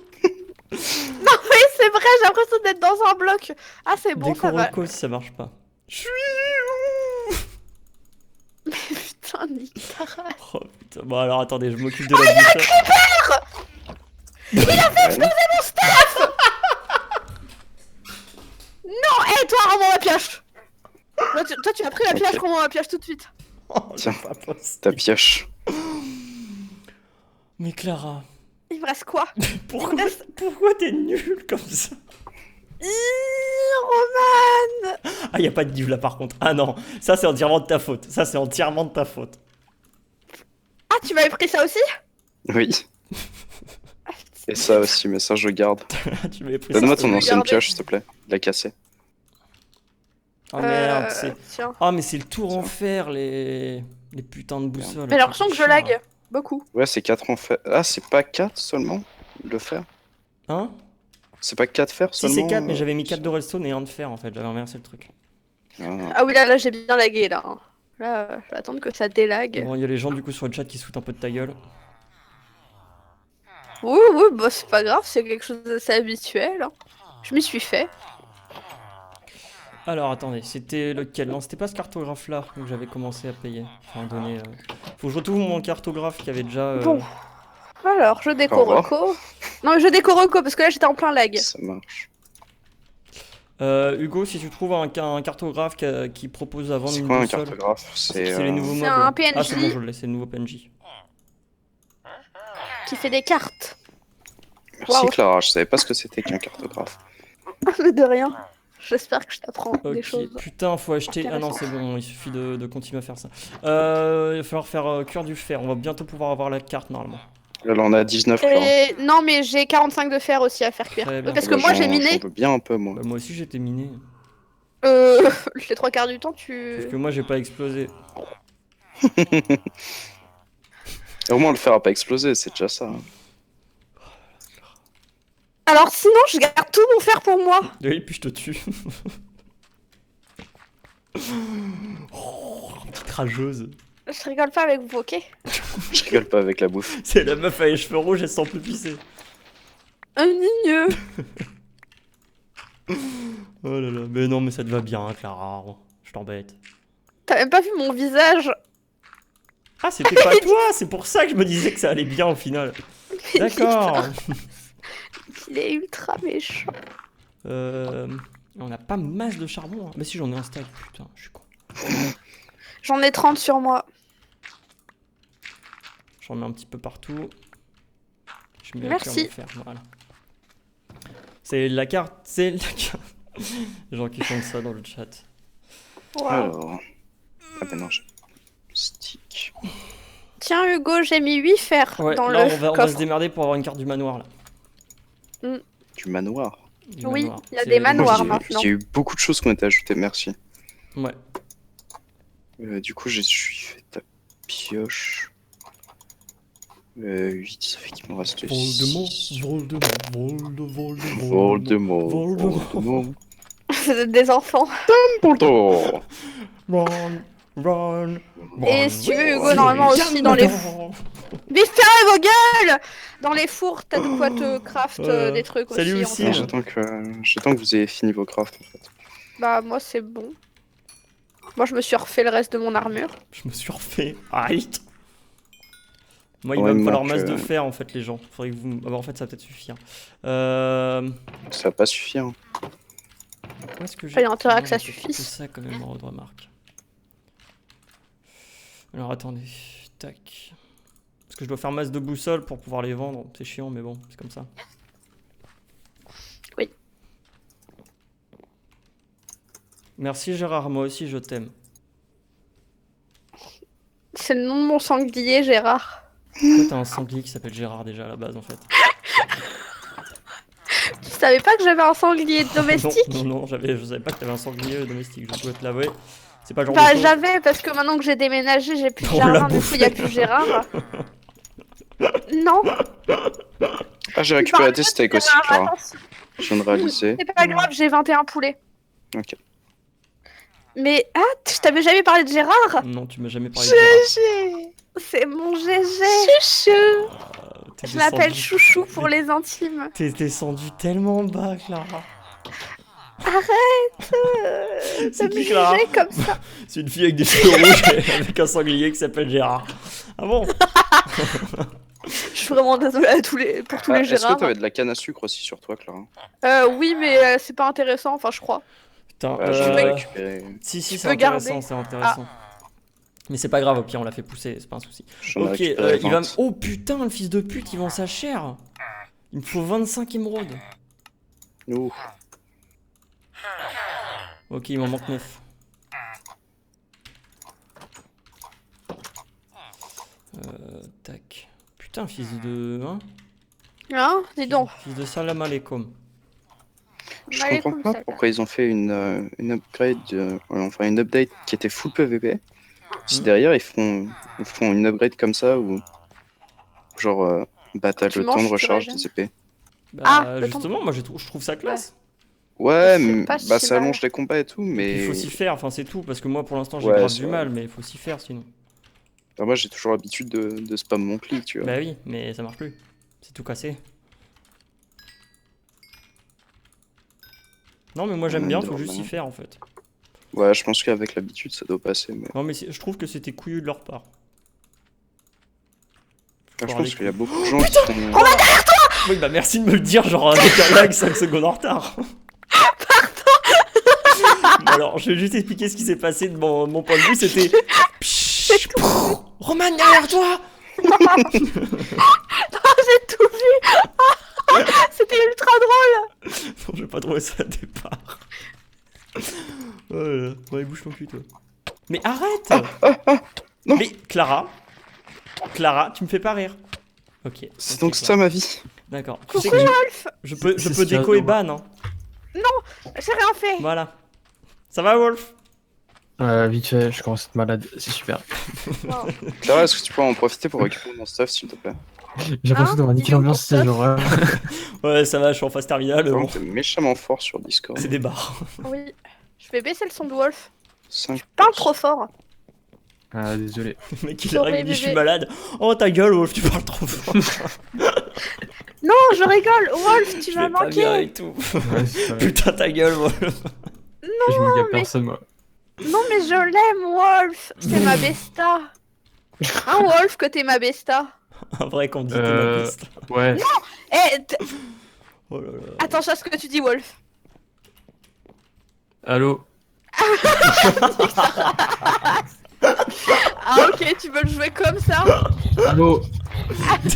Non mais c'est vrai, j'ai l'impression d'être dans un bloc. Ah c'est bon, ça va. Décoroco si ça marche pas. Je suis où? Putain, nique ta race. Oh putain. Bon alors attendez, je m'occupe de la bouche. Non, hé toi, rends-moi ma pioche. Toi, tu as pris la pioche, Ok. rends-moi ma pioche tout de suite. Oh, Tiens. c'est pas possible. Ta pioche. Mais Clara, Il me reste quoi? pourquoi t'es nulle comme ça? Roman. Ah, y a pas de div là par contre. Ah non, ça c'est entièrement de ta faute. Ça c'est entièrement de ta faute. Ah, tu m'avais pris ça aussi? Oui. Et ça aussi, mais ça je garde. Tu m'avais pris ça. Donne-moi je ton vais ancienne garder. pioche, s'il te plaît. La casser. Oh merde, c'est. Tiens. Ah, mais c'est le tour en fer, les putains de boussoles. Mais j'ai l'impression que je lag. Beaucoup. Ouais, c'est 4 en fer. Ah, c'est pas 4 seulement? Le fer? Hein? C'est pas 4 fers Si seulement? c'est 4, mais j'avais mis 4 de redstone et 1 de fer en fait. J'avais inversé le truc. Ah. Ah oui, là, j'ai bien lagué, là. Là, je vais attendre que ça délague. Bon, il y a les gens du coup sur le chat qui se foutent un peu de ta gueule. Oui, oui, bah c'est pas grave, c'est quelque chose d'assez habituel. Hein. Je m'y suis fait. Alors attendez, c'était lequel? Non, c'était pas ce cartographe là que j'avais commencé à payer. Enfin, donner. Faut que je retrouve mon cartographe qui avait déjà. Bon. Alors, je Au déco revoir. reco. Non, mais je déco reco parce que là j'étais en plein lag. Ça marche. Hugo, si tu trouves un cartographe qui propose à vendre C'est une quoi un boussole. cartographe? C'est les nouveaux C'est mobs. un PNJ. Ah, c'est bon, je l'ai, c'est le nouveau PNJ. Qui fait des cartes. Merci Waouh. Clara, je savais pas ce que c'était qu'un cartographe. Mais de rien. J'espère que je t'apprends des Ok, choses. putain, faut acheter. Ah non, c'est bon, il suffit de continuer à faire ça. Il va falloir faire cuire du fer. On va bientôt pouvoir avoir la carte normalement. Là, on a 19 Clara. Et... Non, mais j'ai 45 de fer aussi à faire cuire. Très bien. Parce que Bah, moi j'ai j'en miné. veux bien un peu, moi. Bah, moi aussi j'étais miné. Les 3 quarts du temps, tu. Parce que moi j'ai pas explosé. Au moins, le fer a pas explosé, c'est déjà ça. Alors sinon, je garde tout mon fer pour moi. Oui, puis je te tue. Oh, petite rageuse. Je rigole pas avec vous, ok? Je rigole pas avec la bouffe. C'est la meuf avec les cheveux rouges, elle sent plus pisser. Un migneux. Oh là là, mais non, mais ça te va bien, hein, Clara. Je t'embête. T'as même pas vu mon visage. Ah, c'était pas toi, c'est pour ça que je me disais que ça allait bien au final. D'accord. Il est ultra méchant. On n'a pas masse de charbon. Hein. Mais si, j'en ai un stack, putain, je suis con. J'en ai 30 sur moi. J'en mets un petit peu partout. Je mets Merci. le fer, voilà. C'est la carte, c'est la carte. Les gens qui font ça dans le chat. Wow. Alors. Ah ben non, j'ai. Stick. Tiens Hugo, j'ai mis 8 fers Ouais, dans là le on va se coffre. démerder pour avoir une carte du manoir là. Du manoir. Du Oui, manoir. il y a C'est- des manoirs. Il y a eu- maintenant. Il y a eu beaucoup de choses qui ont été ajoutées, merci. Ouais. Du coup, j'ai fait ta pioche. 8, ça fait qu'il me reste Voldemort, 6. Voldemort. Voldemort. Vous êtes des enfants. Dumbledore. Run, run. Et si tu veux, Hugo, normalement aussi dans les Mais fermez vos gueules. Dans les fours, t'as de quoi te craft des trucs Salut aussi. aussi. en Ah, j'attends que vous ayez fini vos crafts en fait. Bah moi c'est bon. Moi je me suis refait le reste de mon armure. Je me suis refait. Arrête. Moi, il Ouais, va me il falloir manque, masse de fer en fait, les gens. Faudrait que vous. Ah bah, en fait, ça va peut-être suffire. Ça va pas suffire. Hein. Où est-ce que j'ai. Il y a intérêt à que ça J'ai suffise. tout ça quand même en remarque. Alors attendez. Tac. Parce que je dois faire masse de boussoles pour pouvoir les vendre. C'est chiant, mais bon, c'est comme ça. Merci Gérard, moi aussi je t'aime. C'est le nom de mon sanglier, Gérard. Pourquoi t'as un sanglier qui s'appelle Gérard déjà à la base en fait? Tu savais pas que j'avais un sanglier domestique? Non, je savais pas que t'avais un sanglier domestique, je dois te l'avouer. C'est pas le genre Bah de chose. j'avais, parce que maintenant que j'ai déménagé, j'ai plus de On l'a jardin, du coup il y a bouffé. plus Gérard. Non, Ah, j'ai récupéré tes steaks aussi, Clara. attention, Je viens de réaliser. c'est pas grave, j'ai 21 poulets. Ok. Mais je t'avais jamais parlé de Gérard? Non, tu m'as jamais parlé de Gérard. GG, c'est mon GG. Chouchou. T'es Je m'appelle descendu- Chouchou pour les intimes. T'es descendu tellement bas, Clara. De C'est me qui, Clara? juger comme ça. C'est une fille avec des cheveux rouges et avec un sanglier qui s'appelle Gérard. Ah bon? Je suis vraiment désolée à tous les... pour tous les Est-ce que Gérards. t'avais de la canne à sucre aussi sur toi, Clara? Oui, mais c'est pas intéressant, enfin je crois. Putain, Ouais, j'en ai récupéré. si, Tu c'est peux intéressant, garder. c'est intéressant. Mais c'est pas grave, au pire, on l'a fait pousser, c'est pas un souci. J'en ai Ok, récupéré il va 20. Oh putain, le fils de pute, il vend sa chair. Il me faut 25 émeraudes. Ouh. Ok, il m'en manque 9. Tac. Putain, fils de... Hein? Hein? Dis donc. Fils de salam alaikum. Je Allez, comprends comme pas ça. pourquoi ils ont fait une upgrade, enfin une update qui était full PVP. Si Hmm. derrière ils font une upgrade comme ça ou genre battage Tu le temps de manges, tu recharge régènes. des épées. Bah, Ah, le temps de- justement, moi je trouve ça classe. Ouais, C'est pas bah si ça mal. allonge les combats et tout, Et puis, mais il faut s'y faire, enfin c'est tout, parce que moi pour l'instant j'ai Ouais, grave c'est du vrai. mal, mais il faut s'y faire sinon. bah, moi j'ai toujours l'habitude de spam mon clic, tu vois. Bah oui, mais ça marche plus. C'est tout cassé. Non mais moi j'aime bien, faut juste s'y faire en fait. Ouais, je pense qu'avec l'habitude ça doit passer, mais Non mais je trouve que c'était couillu de leur part. je Faut pense les qu'il y a couilles. beaucoup de gens qui font. Oui bah merci de me le dire, genre décalage 5 secondes en retard. Bon, alors je vais juste expliquer ce qui s'est passé de mon point de vue, c'était... Pshhh, prrr, Roman derrière toi. J'ai tout vu. C'était ultra drôle. Non, j'ai pas trouvé ça au départ. Oh là là. Ouais, bouge ton cul, toi. Mais arrête. non. Mais Clara, tu me fais pas rire. Ok. C'est ok, donc Clara. ça ma vie. D'accord. Tu sais Coucou que Wolf. je peux C'est ce qu'il y a déco et dans- ban, hein. J'ai rien fait. Voilà. Ça va, Wolf? Vite fait, je commence à être malade, c'est super. Wow. Clara, est-ce que tu peux en profiter pour récupérer mon stuff s'il te plaît? J'ai l'impression d'avoir niqué dis donc, l'ambiance, c'est genre. Ouais, ça va, je suis en phase terminale. Vraiment, Bon. t'es méchamment fort sur Discord. C'est des barres. Oui. Je vais baisser le son de Wolf. 5. Parle trop fort. Ah, désolé. Le mec, il Sorry, arrive, il dit je suis bébé. malade. Oh ta gueule, Wolf, tu parles trop fort. Non, je rigole. Wolf, tu Je m'as vais pas bien manqué. et tout. Ouais, c'est ça. Putain, ta gueule, Wolf. Je me dis à personne, moi. Non, mais je l'aime, Wolf. C'est ma besta. Hein, Wolf, que t'es ma besta. Un vrai candidat Euh, ma piste. Ouais. Oh là là. Attends à ce que tu dis, Wolf. Allô. Ah, ok, tu veux le jouer comme ça? Allô.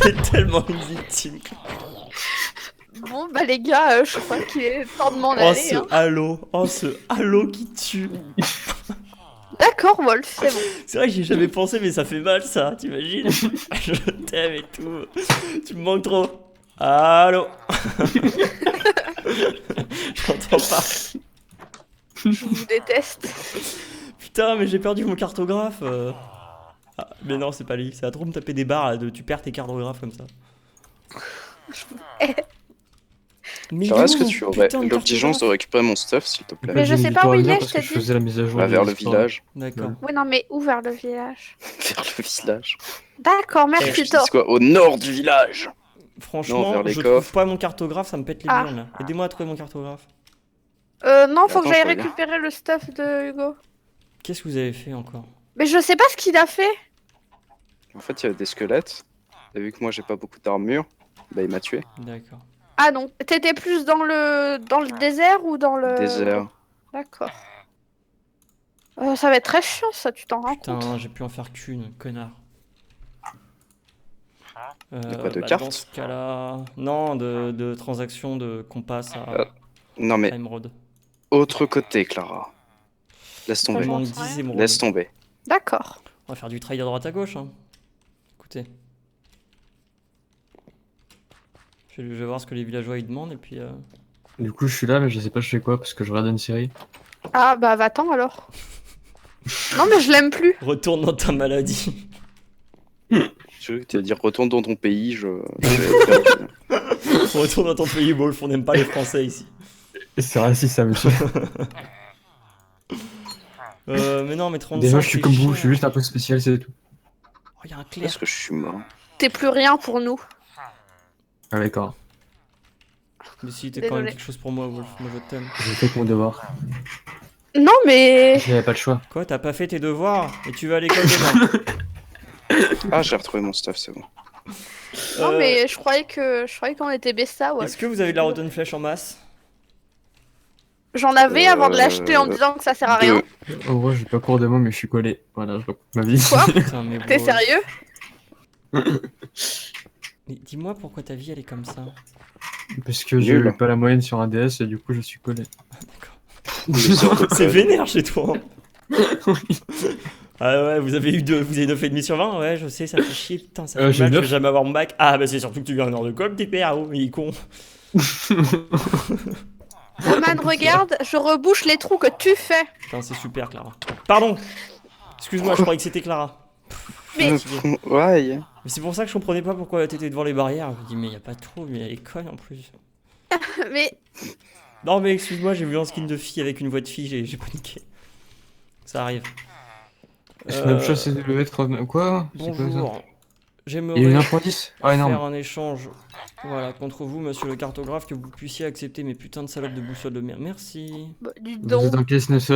T'es tellement une victime. Bon, bah, les gars, je crois qu'il est temps de m'en Oh aller. ce Hein. halo, oh ce halo qui tue. D'accord, Wolf, c'est bon. C'est vrai que j'y ai jamais pensé, mais ça fait mal ça, t'imagines? Je t'aime et tout. Tu me manques trop. Allô. J'entends pas. Je vous déteste. Putain, mais j'ai perdu mon cartographe. Ah, mais non, c'est pas lui. Ça va trop me taper des barres là, tu perds tes cartographes comme ça. Mais Clara, il est est-ce où que mon tu aurais putain de l'obligeance de cartographe récupérer mon stuff s'il te plaît? Mais je J'ai sais mis pas du temps où à il venir est, parce je que t'ai je dit. faisais la mise à jour. Bah, de vers le l'histoire. village. D'accord. Oui, non, mais où vers le village? Vers le village. D'accord, Je merci, dis Thor. quoi? Au nord du village! Franchement, Non, vers les je coffres. trouve pas mon cartographe, ça me pète les Ah. burnes là. Aidez-moi à trouver mon cartographe. Non, faut que Attends, j'aille je regarde. récupérer le stuff de Hugo. Qu'est-ce que vous avez fait encore? Mais je sais pas ce qu'il a fait. En fait, il y avait des squelettes. Et vu que moi j'ai pas beaucoup d'armure, bah il m'a tué. D'accord. Ah non, t'étais plus dans le désert ou dans le... Désert. D'accord. Ça va être très chiant ça, tu t'en rends compte? Putain, j'ai pu en faire qu'une, connard. quoi, de Dans cartes ce cas-là... Non, de transactions de compas à Non mais, Emerald. autre côté, Clara. Laisse Enfin, tomber. j'en Demande sais rien. 10 émeraudes. Laisse tomber. D'accord. On va faire du trade à droite à gauche. Hein. Écoutez. Je vais voir ce que les villageois ils demandent et puis. Du coup, je suis là, mais je sais pas je fais quoi parce que je regarde une série. Ah bah va-t'en alors. Non mais je l'aime plus. Retourne dans ta maladie. Je veux que tu vas dire retourne dans ton pays, je vais perdu. Retourne dans ton pays, Wolf. On n'aime pas les Français ici. C'est raciste, ça, monsieur. Mais non, mais 35. Déjà, je suis c'est comme vous, cher. je suis juste un peu spécial, c'est tout. Oh, il y a un clair. Est-ce que je suis mort? T'es plus rien pour nous. Ah, d'accord. Mais si, t'es quand même Désolé. quelque chose pour moi, Wolf. Moi, je t'aime. J'ai fait mon devoir. Non mais... J'avais pas le choix. Quoi, t'as pas fait tes devoirs et tu vas à l'école demain? Ah, j'ai retrouvé mon stuff, c'est bon. Non mais je croyais qu'on était Besta, ouais. Est-ce que vous avez de la rotten flèche en masse? J'en avais avant de l'acheter en Euh, disant que ça sert à rien. Deux. En gros, j'ai pas cours de mots, mais je suis collé. Voilà, je raconte ma vie. Quoi? Putain, mais T'es Wolf. sérieux? Mais dis-moi pourquoi ta vie elle est comme ça. Parce que j'ai Nul. eu pas la moyenne sur un DS et du coup, je suis collé. D'accord. Des sortes de C'est codes. vénère chez toi. Hein. Ah ouais, vous avez 9,5 sur 20? Ouais, je sais, ça fait chier. Putain, ça fait J'ai mal, je vais 9. jamais avoir mon bac. Ah bah c'est surtout que tu viens en heure de com, t'es PAO, il est con. Roman, regarde, je rebouche les trous que tu fais. Putain, c'est super, Clara. Pardon. Excuse-moi, je croyais que c'était Clara. Mais- Ouais. Mais c'est pour ça que je comprenais pas pourquoi t'étais devant les barrières. Je me dis, mais y a pas de trou, mais elle est conne en plus. Mais Non, mais excuse-moi, j'ai vu un skin de fille avec une voix de fille, j'ai paniqué. Ça arrive. Snapchat CW39. Quoi? C'est quoi ça? Bonjour. Il y a eu J'aimerais 1.10? Ah, faire énorme. un échange. Voilà, contre vous, monsieur le cartographe, que vous puissiez accepter mes putains de salopes de boussole de mer. Merci. bah, dis Vous donc. êtes en caisse 9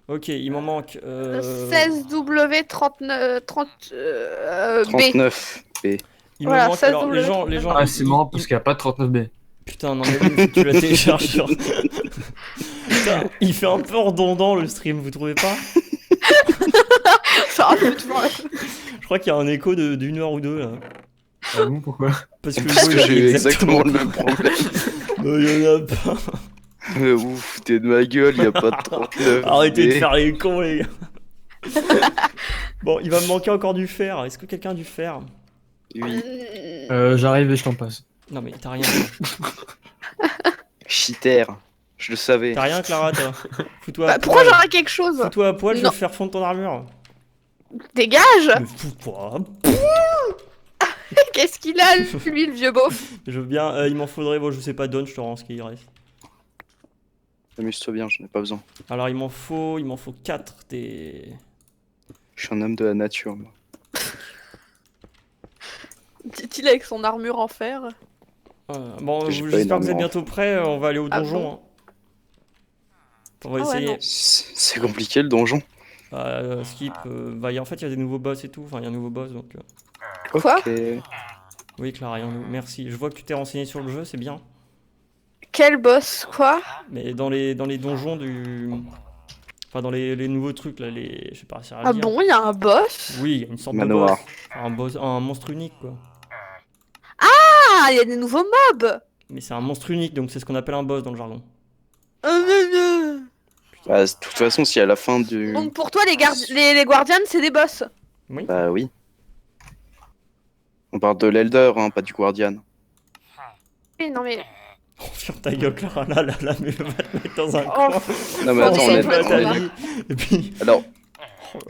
Ok, il m'en manque. 16W39 30 B. 39 B. Il Voilà, me manque. ça, Alors, les double gens, les gens. Ah, c'est marrant parce ils- qu'il n'y a pas de 39B. Putain, non, mais oui, faut que tu la télécharges sur. Putain, il fait un peu redondant le stream, vous trouvez pas? Ça rajoute moins. Je crois qu'il y a un écho d'une heure ou deux là. Ah bon, pourquoi? Parce que, Parce que Hugo, il j'ai a eu exactement le même problème. Il y en a pas. Ouf, t'es de ma gueule, y a pas de 39 Arrêtez de B. faire les cons, les gars. Bon, il va me manquer encore du fer. Est-ce que quelqu'un a du fer? Oui. J'arrive et je t'en passe. Non, mais t'as rien. Cheater. Je le savais. T'as rien, Clara, toi. Fous-toi à Bah, pourquoi poil. j'aurais quelque chose? Fous-toi à poil, je vais Non. faire fondre ton armure. Dégage. Mais fous-toi. Qu'est-ce qu'il a, lui, le vieux beauf? Je veux bien. Il m'en faudrait. Bon, je sais pas, donne, je te rends ce qu'il reste. Amuse-toi bien, j'en ai pas besoin. Alors, il m'en faut 4 des. Je suis un homme de la nature, moi. Dit-il avec son armure en fer. Bon, J'ai pas j'espère que vous êtes énormément. bientôt prêts. On va aller au Ah donjon. bon Hein. On va Ah ouais, essayer. non. C'est compliqué le donjon. Skip. En fait, il y a des nouveaux boss et tout. Enfin, il y a un nouveau boss donc. Quoi? Ok. Oui, Clara, merci. Je vois que tu t'es renseigné sur le jeu, c'est bien. Quel boss? Quoi? Mais dans les donjons du. Enfin, dans les nouveaux trucs là, les. Je sais pas, ça Ah bon, il y a un boss? Oui, il y a une sorte Manoir. de boss. Un boss. Un monstre unique quoi. Ah, il y a des nouveaux mobs! Mais c'est un monstre unique donc c'est ce qu'on appelle un boss dans le jargon. Bah, de toute façon, si à la fin du. Donc pour toi, les Guardians, c'est des boss? Oui. Bah oui. On parle de l'Elder, hein, pas du Guardian. Oui, non mais... Oh, ferme ta gueule, Clara, là, mais va te mettre dans un Oh, coin. Non mais Oh, attends, mais on est... toi, Concentre-toi à ta on vie. Et puis. Alors,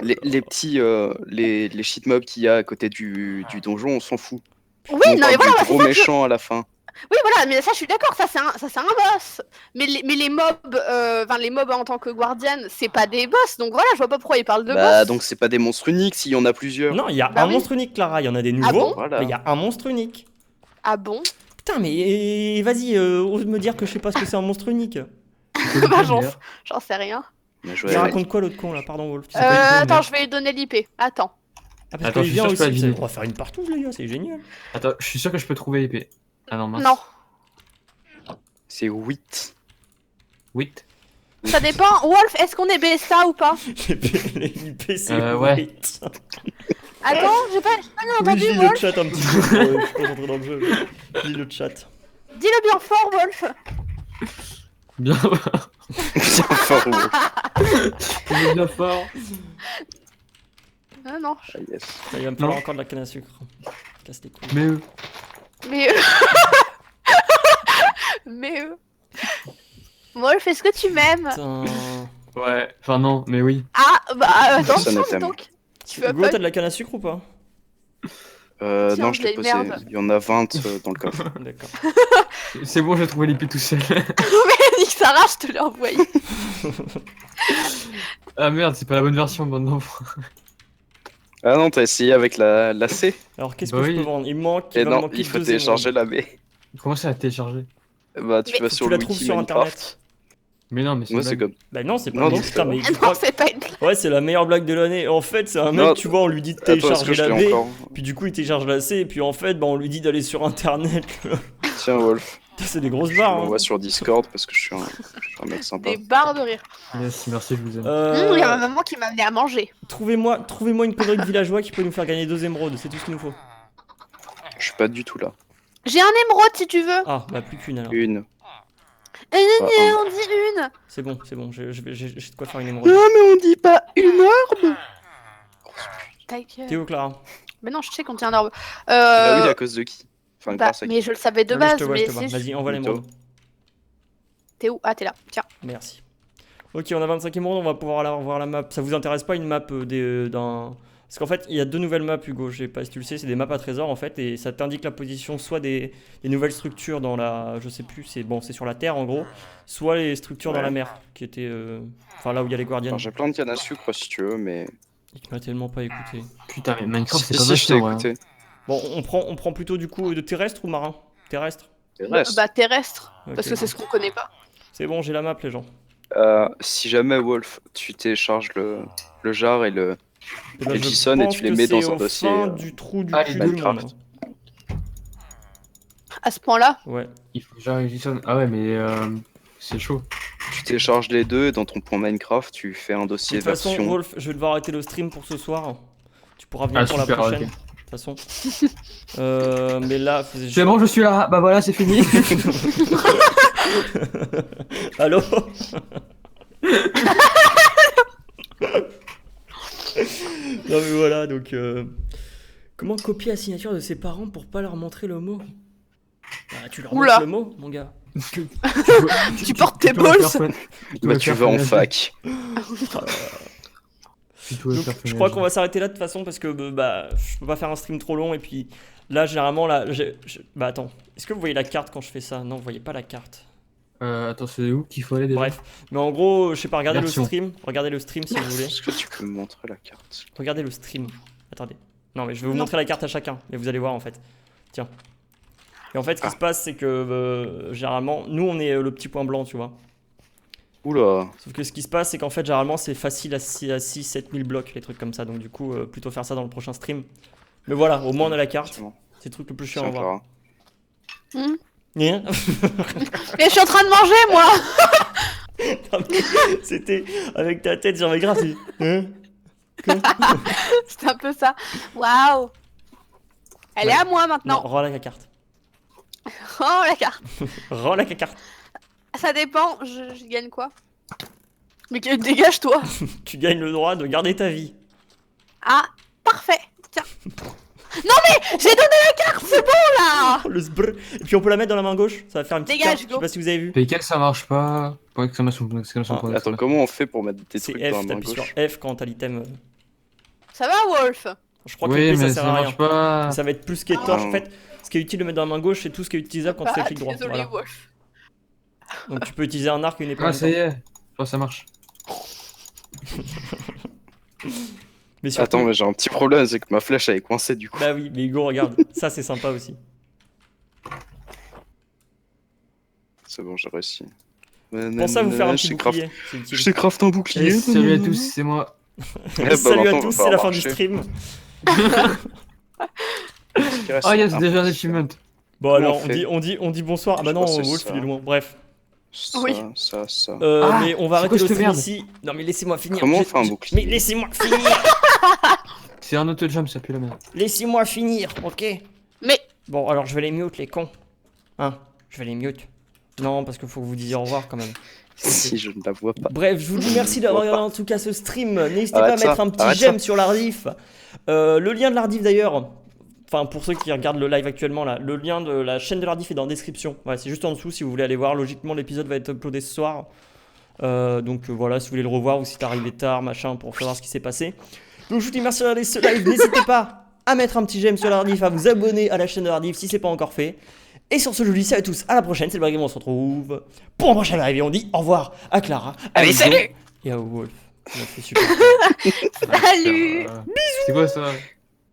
les petits... les shit mobs qu'il y a à côté du donjon, on s'en fout. Oui, On non mais parle voilà, du c'est gros ça que méchant à la fin. Oui, voilà, mais ça, je suis d'accord, ça, c'est un boss. Mais les mobs, enfin, les mobs en tant que Guardian, c'est pas des boss, donc voilà, je vois pas pourquoi ils parlent de Bah boss. donc c'est pas des monstres uniques s'il y en a plusieurs. Non, il y a Bah un oui. monstre unique, Clara. Il y en a des nouveaux. Ah bon Voilà. Mais il y a un monstre unique. Ah bon? Putain, mais vas-y, ose me dire que je sais pas ce que c'est un monstre unique. Bah, j'en sais rien. Bien Il joué. raconte quoi l'autre con là? Pardon, Wolf. pas une bonne Attends, idée. je vais lui donner l'IP. Attends. Ah, parce Attends, qu'il je suis vient sûr que je peux aussi, deviner. on va faire une partout, les gars, c'est génial. Attends, je suis sûr que je peux trouver l'épée. Ah non, mince. Non. C'est 8. 8. Ça dépend. Wolf, est-ce qu'on est BSA ou pas? Les IP, c'est Ouais. 8. Attends, j'ai pas bien Oui, entendu, je lis le Wolf. chat un petit peu. Je suis concentré dans le jeu. Je lis le chat. Dis-le bien fort, Wolf. Bien, Bien fort, Wolf. on est bien fort. Ah non. Ah, yes. Il va me falloir Non. encore de la canne à sucre. Casse les couilles. Mais Mais mais Wolf, est-ce que tu m'aimes? Putain. ouais, enfin non, mais oui. Ah bah Personne attention ne t'aime. donc. Tu veux Hugo, pas? t'as de la canne à sucre ou pas? Tiens, Non, je l'ai vieille posé. merde. Il y en a 20 dans le coffre. D'accord. C'est bon, j'ai trouvé l'épée tout seul. Nique Sarah, je te l'ai envoyé. Ah merde, c'est pas la bonne version, bande d'enfants. Ah non, t'as essayé avec la C? Alors qu'est-ce Bah que je oui. peux vendre? Il me manque, Et il va me non, manquer il faut 2 télécharger émeraudes. la B. Comment ça à télécharger? Bah, tu Mais vas Faut que sur tu la le trouves wiki sur Minecraft. internet. Mais non, mais c'est Moi, une c'est blague. comme. Bah non, c'est pas Non, mais non, putain, mais tu Non, crois... c'est pas une blague. Ouais, c'est la meilleure blague de l'année. En fait, c'est un mec, Non, tu vois, on lui dit de Attends, est-ce que télécharger je la l'ai B, encore? puis du coup, il télécharge la C, et puis en fait, bah, on lui dit d'aller sur internet. Tiens, Wolf. C'est des grosses Je barres. Hein. l'envoie sur Discord parce que je suis un mec sympa. Des barres de rire. Yes, merci, je vous aime. Il y a ma maman qui m'a amené à manger. Trouvez-moi une connerie de villageois qui peut nous faire gagner 2 émeraudes, c'est tout ce qu'il nous faut. Je suis pas du tout là. J'ai un émeraude si tu veux. Ah, bah plus qu'une alors. Une. On dit une. C'est bon, j'ai de quoi faire une émeraude. Non, mais on dit pas une herbe. Ta gueule. Théo, Clara. Mais non, je sais qu'on tient un orbe. Bah oui, à cause de qui? Enfin, bah, grâce à qui? mais je le savais de Ouais, mais base. je te vois, mais je te vois. c'est- Vas-y, envoie l'émeraude. T'es où? Ah, t'es là. Tiens. Merci. Ok, on a 25 émeraudes, on va pouvoir aller voir la map. Ça vous intéresse pas une map d'un... Parce qu'en fait, il y a 2 nouvelles maps, Hugo, je sais pas si tu le sais, c'est des maps à trésor en fait, et ça t'indique la position soit des nouvelles structures dans la... Je sais plus, c'est bon, c'est sur la terre en gros, soit les structures dans Ouais. la mer, qui étaient... Enfin là où il y a les Guardians. Alors, j'ai plein de cannes à sucre si tu veux, mais. Il m'a tellement pas écouté. Putain, mais Minecraft, c'est Si, pas si, je t'ai vachement, ouais. écouté. Bon, on prend plutôt du coup de terrestre ou marin? Terrestre. Et reste. Bah, terrestre. Ok. Parce que c'est ce qu'on connaît pas. C'est bon, j'ai la map les gens. Si jamais, Wolf, tu télécharges le jar et le. Et ben, Les je JSON et pense tu les que mets dans c'est un au dossier, fin du trou du ah, cul les du Minecraft. monde. À ce point-là. Ouais. Il faut que j'enregistre. Ah ouais, mais c'est chaud. Tu télécharges les deux et dans ton point Minecraft, tu fais un De dossier toute façon, version. Wolf, je vais devoir arrêter le stream pour ce soir. Tu pourras venir Ah, pour super, la prochaine. ok. De toute façon. Mais là, faisait C'est bon, je suis là. Bah voilà, c'est fini. Allô. Non mais voilà, donc... Comment copier la signature de ses parents pour pas leur montrer le mot? Bah, tu leur Oula. montres le mot, mon gars. Tu portes tes dois le balls. faire Bah, tu vas en fac. Donc, je crois qu'on va s'arrêter là de toute façon parce que bah, je peux pas faire un stream trop long et puis là généralement là bah attends, est-ce que vous voyez la carte quand je fais ça? Non, vous voyez pas la carte. Attends, c'est où qu'il faut aller déjà? Bref, mais en gros, je sais pas, regardez Version. le stream si vous voulez. Est-ce que tu peux me montrer la carte? Regardez le stream. Attendez. Non, mais je vais vous montrer la carte à chacun et vous allez voir en fait. Tiens. Et en fait, ce qui se passe, c'est que généralement, nous on est le petit point blanc, tu vois. Oula. Sauf que ce qui se passe, c'est qu'en fait, généralement, c'est facile à 6-7 000 blocs, les trucs comme ça. Donc, du coup, plutôt faire ça dans le prochain stream. Mais voilà, au moins on a la carte. Effectivement. C'est le truc le plus chiant à Tiens, voir. Clara. Hein. Mais je suis en train de manger, moi. Non, mais c'était avec ta tête, j'en ai grave. Hein. C'est un peu ça. Waouh. Elle est à moi Non, maintenant. rends la carte. Oh, la carte. Rends la carte. Ça dépend. Je gagne quoi? Mais dégage-toi. Tu gagnes le droit de garder ta vie. Ah, parfait. Tiens. Non mais j'ai donné la carte, c'est bon là. Oh, le sbrr. Et puis on peut la mettre dans la main gauche. Ça va faire une petite Dégage, carte. Je sais go. pas si vous avez vu. PK, ça marche pas. Pour exclamation point. Attends, comment on fait pour mettre des C'est trucs dans la F, main t'appuies sur gauche? F quand t'as l'item. Ça va, Wolf? Je crois que Oui, le P ça mais sert ça à rien. marche pas. Ça va être plus ce qui est torche. En fait, ce qui est utile de mettre dans la main gauche, c'est tout ce qui est utilisable quand tu fais clic droit. Désolé, Voilà. Wolf. Donc tu peux utiliser un arc et une épée. en Ah, même ça y temps. est. Je crois que ça marche. Mais surtout... Attends, mais j'ai un petit problème, c'est que ma flèche elle est coincée du coup. Bah oui, mais Hugo, regarde. Ça, c'est sympa aussi. C'est bon, j'ai réussi. Pensez à vous faire un petit Je t'ai craft- bouclier. C'est utile. Je t'ai craft un bouclier. Et salut à tous, c'est moi. Eh bah, Salut à maintenant, tous, va c'est la fin falloir du marcher. stream. Qu'est-ce qui reste? Ah, yes, Ah, déjà un achievement. Bon Comment alors, on fait on dit bonsoir. Ah bah Je non, crois que c'est Wolf ça. il est loin. Bref. Ça, Oui. ça. Ah, Mais on va c'est arrêter quoi le cette stream merde ici. Non mais laissez-moi finir. Comment on J'ai- fait un j'ai- bouclier Mais laissez-moi finir. C'est un auto-jump, ça pue la merde. Laissez-moi finir, ok? Mais Bon alors je vais les mute les cons. Hein, je vais les mute. Non, parce qu'il faut que vous disiez au revoir quand même. Si je ne la vois pas. Bref, je vous dis merci d'avoir regardé en tout cas ce stream. N'hésitez pas à Arrête ça, mettre un petit arrête j'aime ça. sur l'Ardif. Le lien de l'Ardif d'ailleurs, enfin pour ceux qui regardent le live actuellement là, le lien de la chaîne de l'Ardif est dans la description. Voilà, c'est juste en dessous si vous voulez aller voir. Logiquement, l'épisode va être uploadé ce soir. Donc voilà, si vous voulez le revoir ou si t'es arrivé tard, machin, pour savoir ce qui s'est passé. Donc je vous dis merci de regarder ce live. N'hésitez pas à mettre un petit j'aime sur l'Ardif, à vous abonner à la chaîne de l'Ardif si c'est pas encore fait. Et sur ce, je vous dis salut à tous, à la prochaine, c'est le Blague, on se retrouve pour un prochain live et on dit au revoir à Clara, à Allez, Ludo salut. et à Wolf. Ça m'a fait super. Salut. C'est quoi ça?